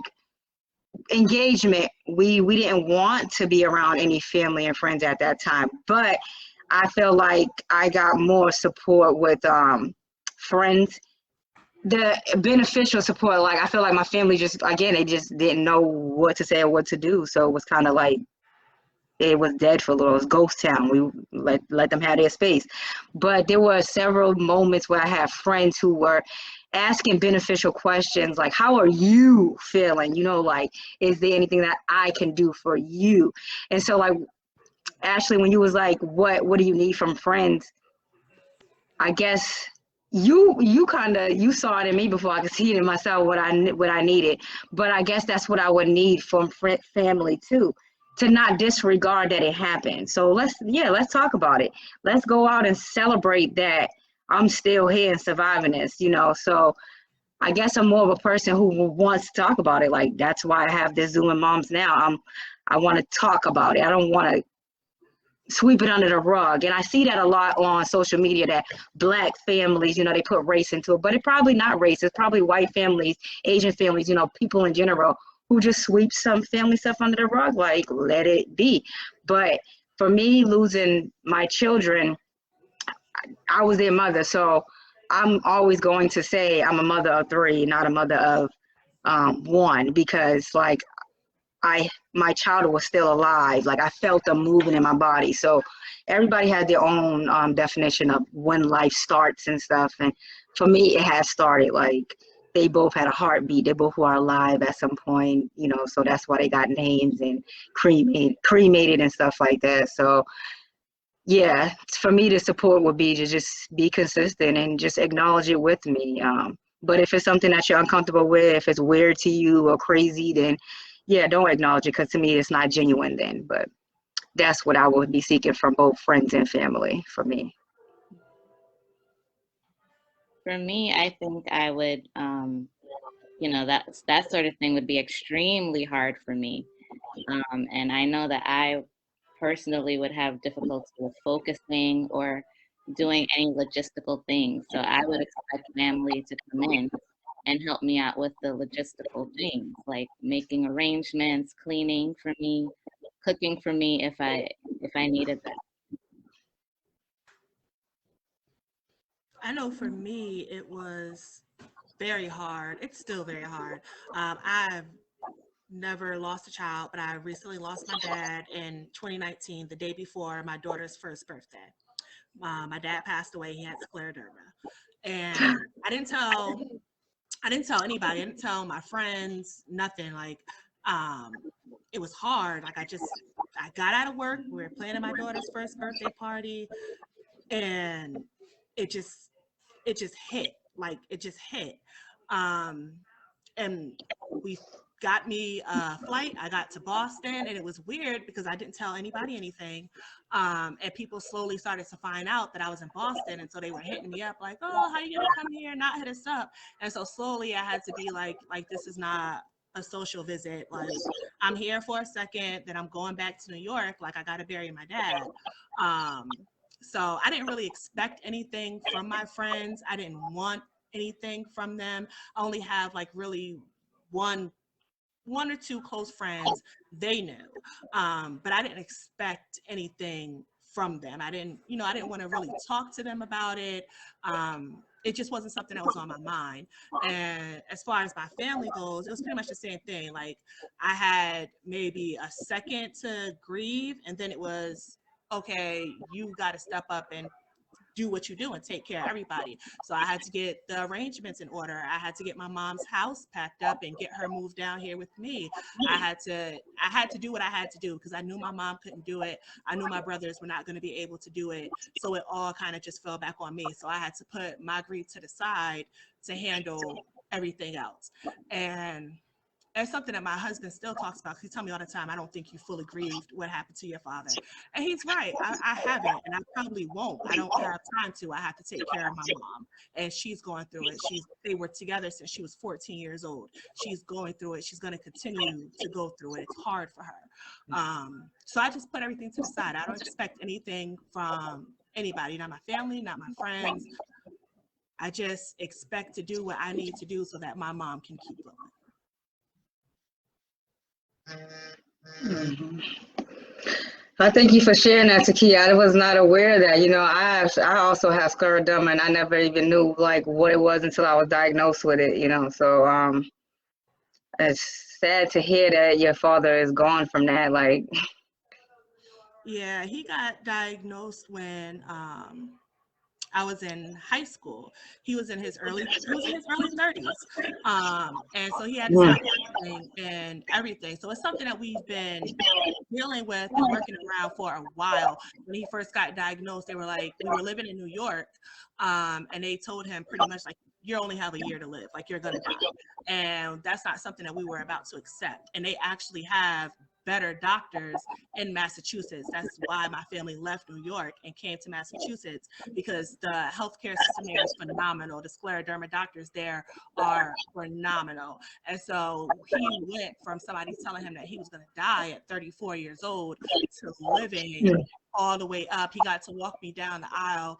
engagement. We didn't want to be around any family and friends at that time, but I feel like I got more support with friends, the beneficial support. Like I feel like my family just, again, they just didn't know what to say or what to do, so it was kind of like it was dead for a little. It was ghost town. We let them have their space. But there were several moments where I had friends who were asking beneficial questions like, how are you feeling? You know, like, is there anything that I can do for you? And so like, Ashley, when you was like, what do you need from friends? I guess you kind of, you saw it in me before I could see it in myself, what I needed. But I guess that's what I would need from family too, to not disregard that it happened. So let's talk about it. Let's go out and celebrate that I'm still here and surviving this, you know. So I guess I'm more of a person who wants to talk about it. Like that's why I have this Zoom and Moms now. I want to talk about it. I don't want to sweep it under the rug. And I see that a lot on social media, that Black families, you know, they put race into it, but it's probably not race. It's probably white families, Asian families, you know, people in general who just sweep some family stuff under the rug, like let it be. But for me, losing my children, I was their mother. So I'm always going to say I'm a mother of three, not a mother of one, because like my child was still alive. Like I felt them moving in my body. So everybody had their own definition of when life starts and stuff. And for me, it has started. Like they both had a heartbeat. They both were alive at some point, you know. So that's why they got names and cremated and stuff like that. So yeah, for me, the support would be to just be consistent and just acknowledge it with me. But if it's something that you're uncomfortable with, if it's weird to you or crazy, then yeah, don't acknowledge it, because to me, it's not genuine then. But that's what I would be seeking from both friends and family for me. For me, I think I would, that sort of thing would be extremely hard for me. And I know that I personally would have difficulty with focusing or doing any logistical things. So I would expect family to come in and help me out with the logistical things, like making arrangements, cleaning for me, cooking for me if I needed that. I know for me, it was very hard. It's still very hard. I've never lost a child, but I recently lost my dad in 2019, the day before my daughter's first birthday. My dad passed away. He had scleroderma, and I didn't tell anybody. I didn't tell my friends. Nothing. Like, um, it was hard. Like I got out of work. We were planning my daughter's first birthday party, and it just hit. Like it just hit. Um, and we got me a flight. I got to Boston, and it was weird because I didn't tell anybody anything. And people slowly started to find out that I was in Boston, and so they were hitting me up like, "Oh, how you gonna come here and not hit us up?" And so slowly, I had to be like this is not a social visit. Like I'm here for a second, then I'm going back to New York. Like I got to bury my dad. Um, so I didn't really expect anything from my friends. I didn't want anything from them. I only have like really one one or two close friends. They knew, but I didn't expect anything from them. I didn't want to really talk to them about it. It just wasn't something that was on my mind. And as far as my family goes, it was pretty much the same thing. Like I had maybe a second to grieve, and then it was okay, you got to step up and do what you do and take care of everybody. So I had to get the arrangements in order. I had to get my mom's house packed up and get her moved down here with me. I had to do what I had to do because I knew my mom couldn't do it. I knew my brothers were not going to be able to do it. So it all kind of just fell back on me. So I had to put my grief to the side to handle everything else. And it's something that my husband still talks about. He tells me all the time, I don't think you fully grieved what happened to your father. And he's right. I haven't, and I probably won't. I don't have time to. I have to take care of my mom, and she's going through it. They were together since she was 14 years old. She's going through it. She's going to continue to go through it. It's hard for her. So I just put everything to the side. I don't expect anything from anybody, not my family, not my friends. I just expect to do what I need to do so that my mom can keep going. Mhm. I thank you for sharing that, Takia. I was not aware that, I also have scleroderma, and I never even knew like what it was until I was diagnosed with it, So it's sad to hear that your father is gone from that. Like, Yeah, he got diagnosed when I was in high school. He was in his early 30s. And so he had to stop working and everything. So it's something that we've been dealing with and working around for a while. When he first got diagnosed, they were like, we were living in New York, and they told him pretty much like, you only have a year to live, like you're gonna die. And that's not something that we were about to accept. And they actually have better doctors in Massachusetts. That's why my family left New York and came to Massachusetts, because the healthcare system here is phenomenal. The scleroderma doctors there are phenomenal. And so he went from somebody telling him that he was going to die at 34 years old to living all the way up. He got to walk me down the aisle.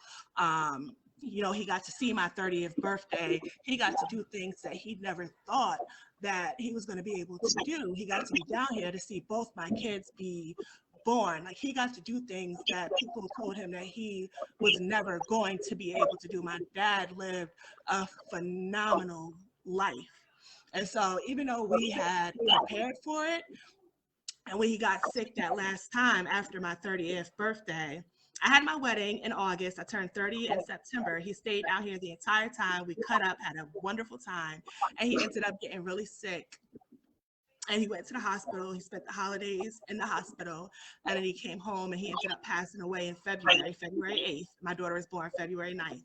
He got to see my 30th birthday. He got to do things that he never thought that he was going to be able to do. He got to be down here to see both my kids be born. Like, he got to do things that people told him that he was never going to be able to do. My dad lived a phenomenal life. And so even though we had prepared for it, and when he got sick that last time after my 30th birthday, I had my wedding in August. I turned 30 in September. He stayed out here the entire time. We cut up, had a wonderful time, and he ended up getting really sick. And he went to the hospital. He spent the holidays in the hospital, and then he came home, and he ended up passing away in February 8th. My daughter was born February 9th.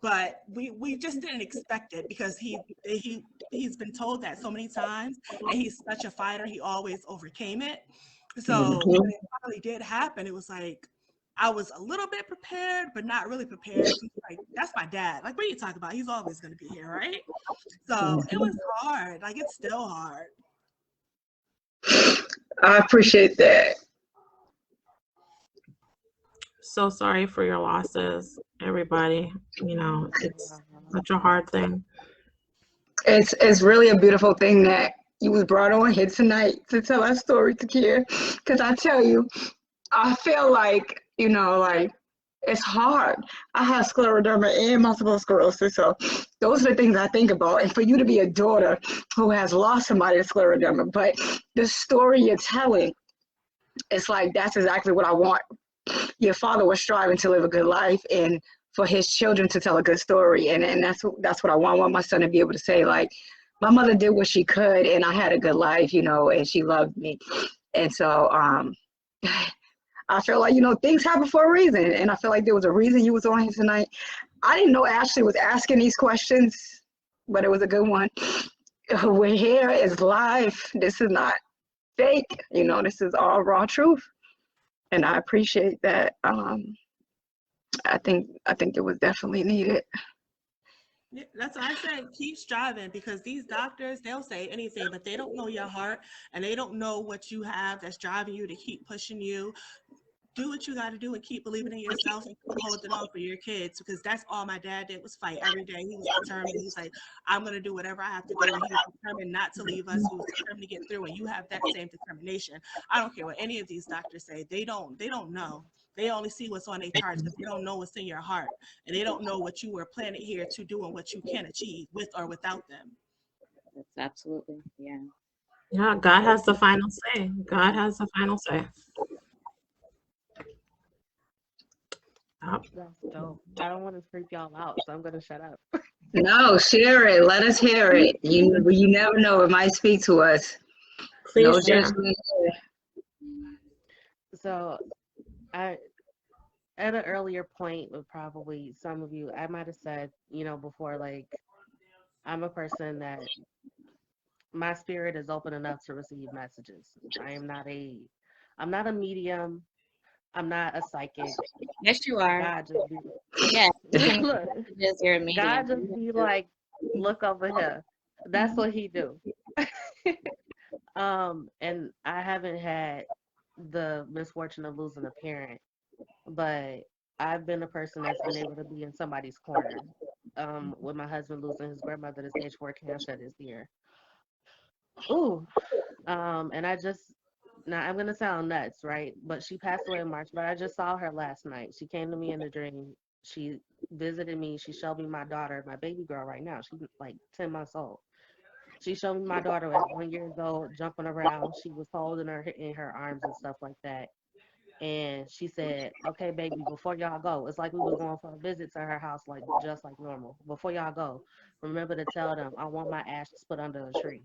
But we just didn't expect it, because he's been told that so many times, and he's such a fighter. He always overcame it. So when it finally did happen, it was like I was a little bit prepared, but not really prepared. Like, that's my dad. Like, what are you talking about? He's always going to be here, right? So it was hard. Like, it's still hard. I appreciate that. So sorry for your losses, everybody. It's such a hard thing. It's really a beautiful thing that you was brought on here tonight to tell our story, Takia. Because I tell you, I feel like, like, it's hard. I have scleroderma and multiple sclerosis, so those are the things I think about. And for you to be a daughter who has lost somebody to scleroderma, but the story you're telling, it's like, that's exactly what I want. Your father was striving to live a good life, and for his children to tell a good story, and that's what I want. I want my son to be able to say, like, my mother did what she could, and I had a good life, and she loved me. And so I feel like, things happen for a reason, and I feel like there was a reason you was on here tonight. I didn't know Ashley was asking these questions, but it was a good one. We're here, it's live. This is not fake, this is all raw truth. And I appreciate that. I think it was definitely needed. Yeah, that's what I said. Keep striving, because these doctors, they'll say anything, but they don't know your heart, and they don't know what you have that's driving you to keep pushing you. Do what you got to do and keep believing in yourself and keep holding on for your kids, because that's all my dad did, was fight every day. He was determined. He was like, I'm going to do whatever I have to do. And he was determined not to leave us. He was determined to get through. And you have that same determination. I don't care what any of these doctors say. They don't know. They only see what's on their charts, but they don't know what's in your heart. And they don't know what you were planted here to do and what you can achieve with or without them. That's absolutely, yeah. Yeah, God has the final say. God has the final say. That's dope. I don't want to freak y'all out, so I'm gonna shut up. No, share it. Let us hear it. You never know. It might speak to us. Please No share. judgment. So, as at an earlier point with probably some of you, I might have said, before, like, I'm a person that my spirit is open enough to receive messages. I'm not a medium. I'm not a psychic. Yes, you are. God just be Yes, you can look, messages. You're a medium. God just be like, look over here. That's what he do. And I haven't had the misfortune of losing a parent, but I've been a person that's been able to be in somebody's corner. With my husband losing his grandmother to stage 4 cancer this year. Ooh. And I just now I'm gonna sound nuts, right? But she passed away in March, but I just saw her last night. She came to me in a dream. She visited me. She showed me my daughter, my baby girl right now. She's like 10 months old. She showed me my daughter at 1 year old, jumping around. She was holding her in her arms and stuff like that. And she said, "Okay, baby, before y'all go," it's like we was going for a visit to her house, like just like normal. "Before y'all go, remember to tell them I want my ashes put under a tree.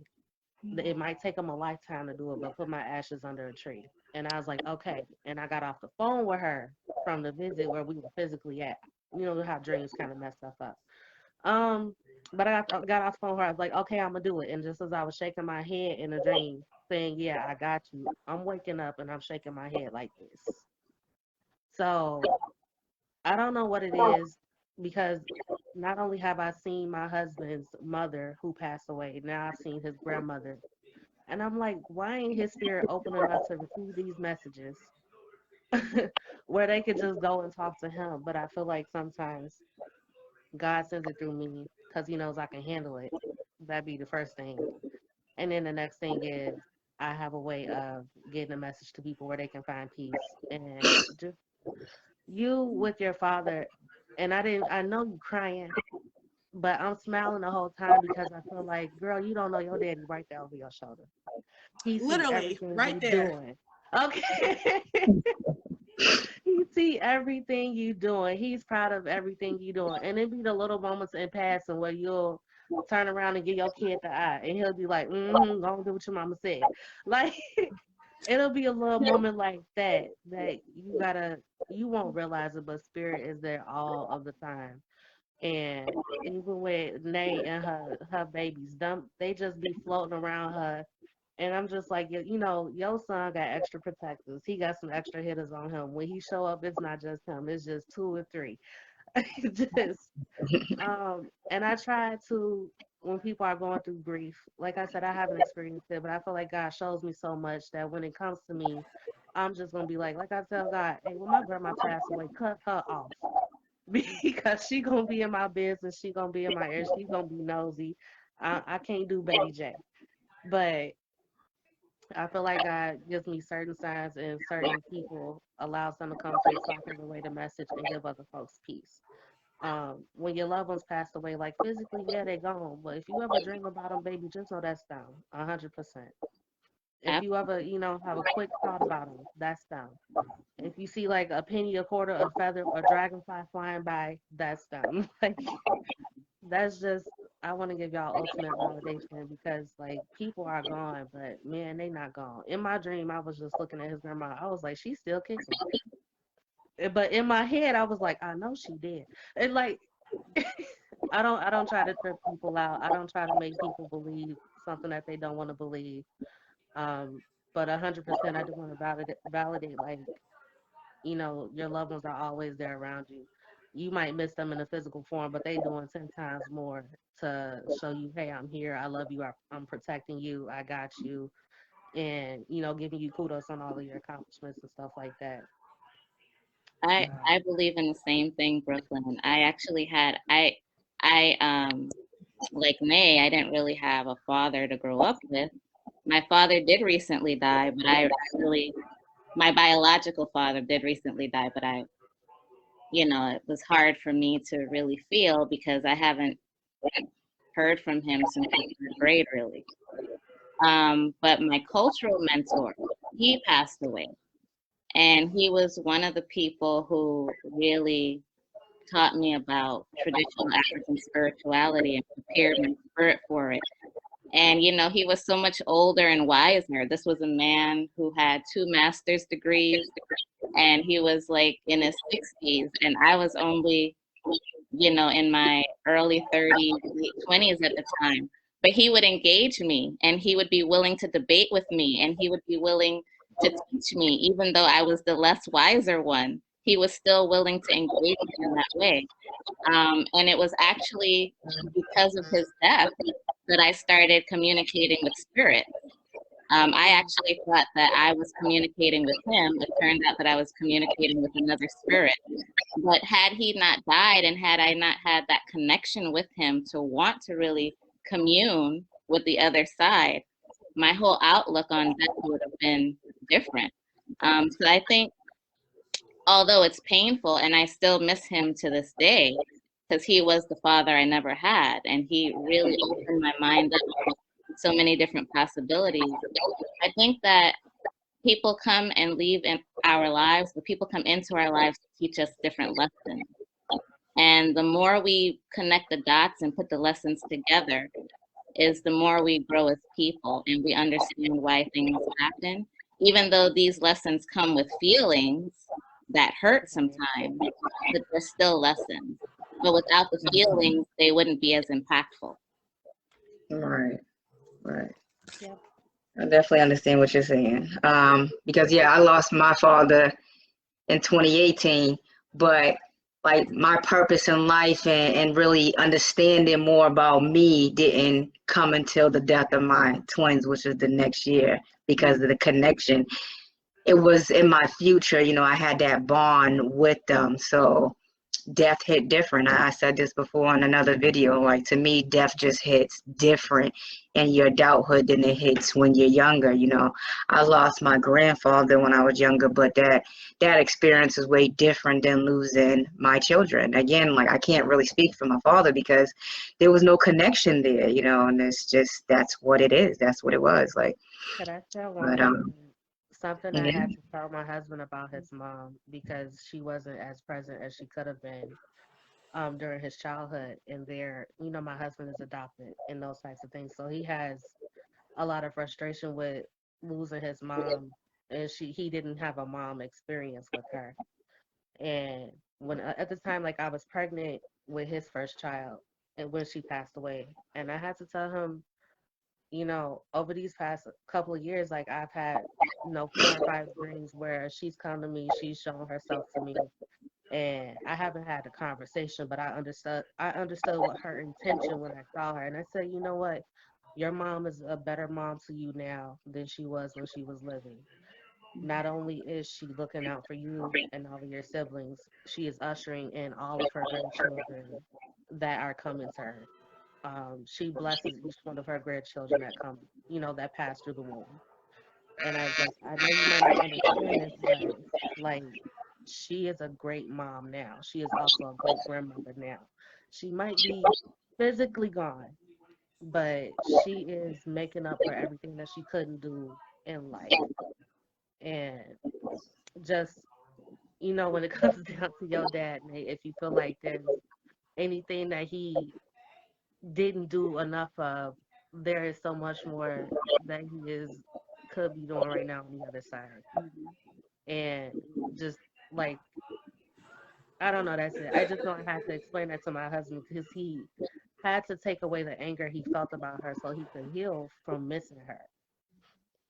It might take them a lifetime to do it, but put my ashes under a tree." And I was like, "Okay." And I got off the phone with her from the visit where we were physically at. You know how dreams kind of mess stuff up. Um, but got off the phone with her. I was like, "Okay, I'm gonna do it." And just as I was shaking my head in a dream, saying, "Yeah, I got you," I'm waking up and I'm shaking my head like this. So I don't know what it is, because not only have I seen my husband's mother who passed away, now I've seen his grandmother. And I'm like, why ain't his spirit open enough to receive these messages where they could just go and talk to him? But I feel like sometimes God sends it through me because he knows I can handle it. That'd be the first thing. And then the next thing is I have a way of getting a message to people where they can find peace. And just you with your father, and I know you crying, but I'm smiling the whole time because I feel like, girl, you don't know your daddy right there over your shoulder. He see Literally, everything right you there. doing. Okay. He see everything you doing. He's proud of everything you doing. And it be the little moments in passing where you'll turn around and give your kid the eye and he'll be like, go and do what your mama said. Like it'll be a little moment like that you won't realize it, but spirit is there all of the time. And even with Nay and her babies, they just be floating around her. And I'm just like, your son got extra protectors. He got some extra hitters on him. When he show up, it's not just him. It's just 2 or 3. Just and I try to, when people are going through grief, like I said, I haven't experienced it, but I feel like God shows me so much that when it comes to me, I'm just gonna be like I tell God, hey, when my grandma passed away, cut her off. Because she gonna be in my business, she gonna be in my ear, she's gonna be nosy. I can't do Betty J. But I feel like God gives me certain signs and certain people allows them to come through so I can relay the message and give other folks peace. When your loved ones passed away, like physically, yeah, they gone. But if you ever dream about them, baby, just know that's down, 100%. If you ever, have a quick thought about them, that's down. If you see like a penny, a quarter, a feather, a dragonfly flying by, that's down. Like that's just, I want to give y'all ultimate validation because like people are gone, but man, they not gone. In my dream, I was just looking at his grandma. I was like, she's still kicking. But in my head, I was like, I know she did. And like, I don't try to trip people out. I don't try to make people believe something that they don't want to believe. Um, but 100%, I do want to validate like, your loved ones are always there around you. You might miss them in a physical form, but they doing 10 times more to show you, hey, I'm here, I love you, I'm protecting you, I got you, and giving you kudos on all of your accomplishments and stuff like that. I believe in the same thing, Brooklyn. I actually had I like May, I didn't really have a father to grow up with. My father did recently die, but I really my biological father did recently die, but it was hard for me to really feel because I haven't heard from him since the third grade, really. But my cultural mentor, he passed away. And he was one of the people who really taught me about traditional African spirituality and prepared my spirit for it. And, he was so much older and wiser. This was a man who had 2 master's degrees, and he was like in his 60s, and I was only, you know, in my early 30s, late 20s at the time. But he would engage me, and he would be willing to debate with me, and he would be willing to teach me, even though I was the less wiser one. He was still willing to engage me in that way. And it was actually because of his death that I started communicating with spirit. I actually thought that I was communicating with him. It turned out that I was communicating with another spirit. But had he not died, and had I not had that connection with him to want to really commune with the other side, my whole outlook on death would have been different. So I think, although it's painful, and I still miss him to this day, because he was the father I never had, and he really opened my mind up to so many different possibilities. I think that people come and leave in our lives, but people come into our lives to teach us different lessons. And the more we connect the dots and put the lessons together, is the more we grow as people and we understand why things happen. Even though these lessons come with feelings that hurt sometimes, but they're still lessons. But without the feelings, they wouldn't be as impactful. Right, right. Yep. I definitely understand what you're saying. Because yeah, I lost my father in 2018, but like my purpose in life and really understanding more about me didn't come until the death of my twins, which was the next year, because of the connection. It was in my future, you know, I had that bond with them. So death hit different. I said this before in another video. Like, to me, death just hits different in your adulthood than it hits when you're younger. You know, I lost my grandfather when I was younger, but that experience is way different than losing my children. Again, like, I can't really speak for my father because there was no connection there, you know, and it's just, that's what it is. That's what it was. Like, Could I share one but more thing? Something I yeah. had to tell my husband about his mom because she wasn't as present as she could have been during his childhood. And there, you know, my husband is adopted and those types of things. So he has a lot of frustration with losing his mom, and he didn't have a mom experience with her. And when at the time, like, I was pregnant with his first child, and when she passed away, and I had to tell him, you know, over these past couple of years, like, I've had, you know, 4 or 5 dreams where she's come to me, she's shown herself to me, and I haven't had the conversation, but I understood what her intention when I saw her, and I said, you know what, your mom is a better mom to you now than she was when she was living. Not only is she looking out for you and all of your siblings, she is ushering in all of her grandchildren that are coming to her. She blesses each one of her grandchildren that come, you know, that pass through the womb. And I was like, I know you might not understand this, but like, she is a great mom now. She is also a great grandmother now. She might be physically gone, but she is making up for everything that she couldn't do in life. And just, you know, when it comes down to your dad, Nate, if you feel like there's anything that he didn't do enough of, there is so much more that he is could be doing right now on the other side. And just like, I don't know, that's it. I just know I had to explain that to my husband because he had to take away the anger he felt about her so he could heal from missing her.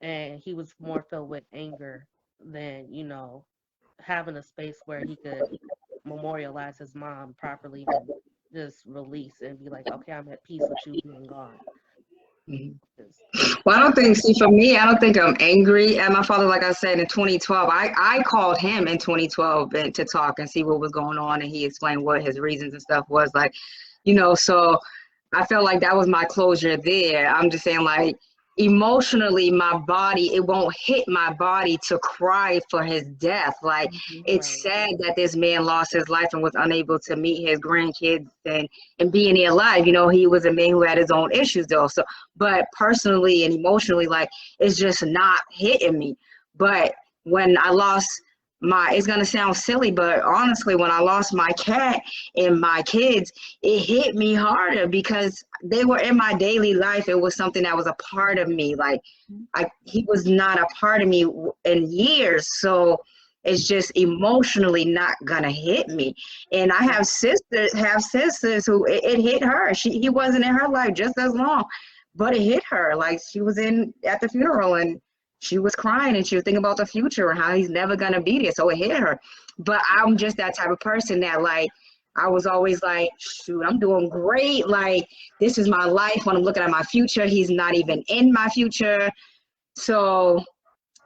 And he was more filled with anger than, you know, having a space where he could memorialize his mom properly and just release and be like, okay, I'm at peace with you being gone. Mhm. 'Cause Well, I don't think, some, see, for me, I don't think I'm angry at my father. Like I said, in 2012, I called him in 2012 to talk and see what was going on. And he explained what his reasons and stuff was, like, you know, so I felt like that was my closure there. I'm just saying, like, emotionally, my body, it won't hit my body to cry for his death. Like, it's right. sad that this man lost his life and was unable to meet his grandkids and being there alive. You know, he was a man who had his own issues though. So, but personally and emotionally, like, it's just not hitting me. But when I lost it's gonna sound silly, but honestly, when I lost my cat and my kids, it hit me harder because they were in my daily life. It was something that was a part of me. Like, he was not a part of me in years. So it's just emotionally not gonna hit me. And I have sisters who it hit her. He wasn't in her life just as long, but it hit her. Like she was at the funeral and she was crying and she was thinking about the future and how he's never gonna be there. So it hit her. But I'm just that type of person that like I was always like, shoot, I'm doing great. Like this is my life. When I'm looking at my future, he's not even in my future. So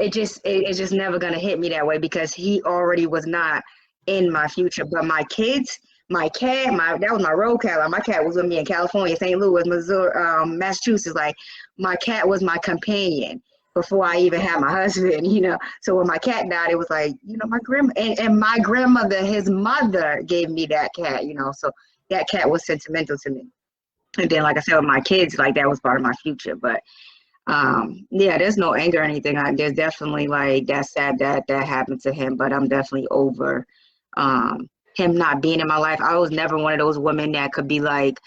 it's just never gonna hit me that way because he already was not in my future. But my kids, my cat, that was my road cat. Like my cat was with me in California, St. Louis, Missouri, Massachusetts. Like my cat was my companion before I even had my husband, you know. So when my cat died, it was like, you know, my grandma and my grandmother, his mother gave me that cat, you know. So that cat was sentimental to me. And then, like I said, with my kids, like that was part of my future. But yeah, there's no anger or anything. There's definitely like that's sad that happened to him, but I'm definitely over him not being in my life. I was never one of those women that could be like,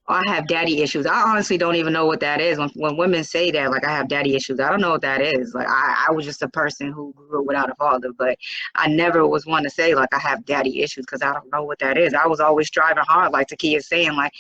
oh, I have daddy issues. I honestly don't even know what that is. When women say that, like I have daddy issues, I don't know what that is. Like I was just a person who grew up without a father, but I never was one to say like I have daddy issues because I don't know what that is. I was always striving hard, like Takia is saying, like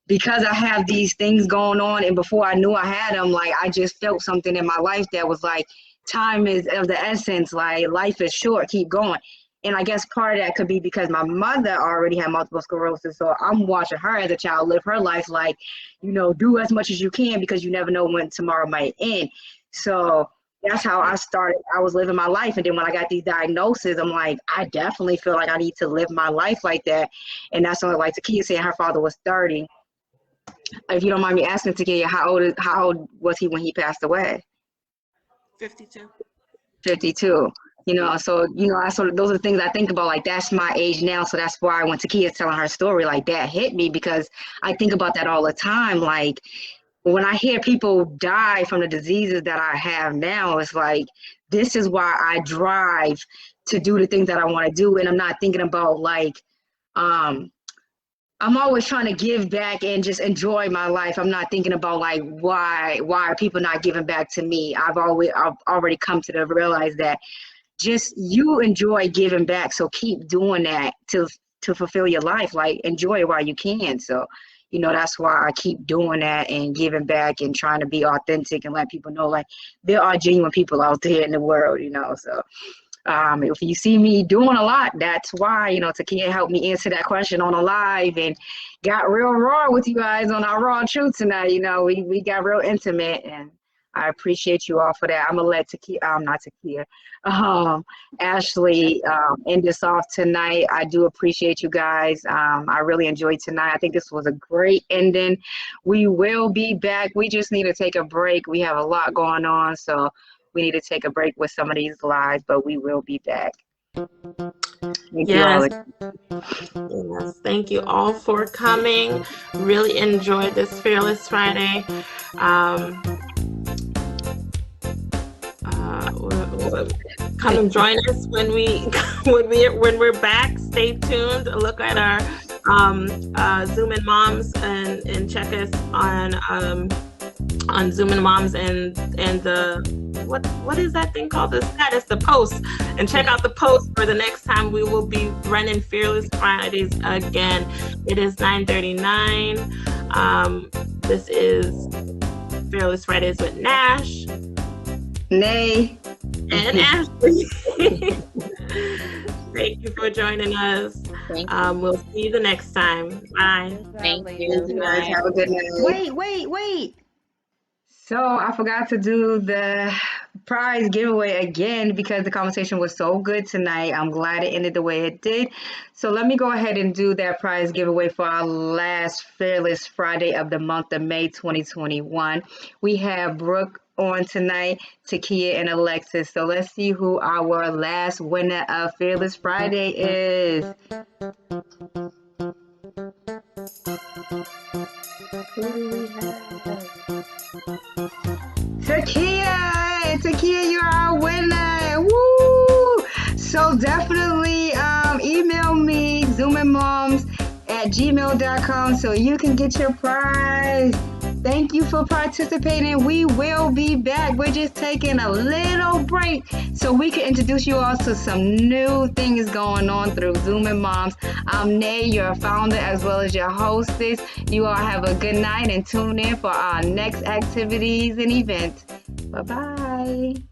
because I have these things going on and before I knew I had them, like I just felt something in my life that was like time is of the essence, like life is short, keep going. And I guess part of that could be because my mother already had multiple sclerosis, so I'm watching her as a child live her life like, you know, do as much as you can because you never know when tomorrow might end. So that's how I started. I was living my life, and then when I got these diagnoses, I'm like, I definitely feel like I need to live my life like that. And that's what, like Takia saying, her father was 30. If you don't mind me asking, Takia, how old was he when he passed away? 52. 52. You know, so you know, those are the things I think about. Like that's my age now, so that's why when Takia's telling her story, like that hit me because I think about that all the time. Like when I hear people die from the diseases that I have now, it's like this is why I drive to do the things that I want to do, and I'm not thinking about like I'm always trying to give back and just enjoy my life. I'm not thinking about like why are people not giving back to me. I've already come to realize that just you enjoy giving back, so keep doing that to fulfill your life. Like enjoy it while you can. So you know, that's why I keep doing that and giving back and trying to be authentic and let people know like there are genuine people out there in the world, you know. So if you see me doing a lot, that's why, you know, Takia helped me answer that question on a live and got real raw with you guys on our Raw Truth tonight. You know, we got real intimate, and I appreciate you all for that. I'm gonna let Ashley end this off tonight. I do appreciate you guys. I really enjoyed tonight. I think this was a great ending. We will be back. We just need to take a break. We have a lot going on, so we need to take a break with some of these lives, but we will be back. Thank you all. Yes, thank you all for coming. Really enjoyed this Fearless Friday. Come and join us when we're back. Stay tuned. Look at our Zoom and Moms and check us on Zoom and Moms and the what is that thing called? The status, the post, and check out the post for the next time we will be running Fearless Fridays again. It is 9:39. This is Fearless Fridays with Nash, Nay, and Ashley. Thank you for joining us. We'll see you the next time. Bye. Thank you. you guys have a good night. Wait. So I forgot to do the prize giveaway again because the conversation was so good tonight. I'm glad it ended the way it did. So let me go ahead and do that prize giveaway for our last Fearless Friday of the month of May 2021. We have Brooke on tonight, Takia and Alexis. So let's see who our last winner of Fearless Friday is. Who do we have? Takia, you're our winner. Woo! So definitely email me, zoomandmoms@gmail.com, so you can get your prize. Thank you for participating. We will be back. live. We're just taking a little break so we can introduce you all to some new things going on through Zoom and Moms. I'm Nay, your founder as well as your hostess. You all have a good night and tune in for our next activities and events. Bye-bye.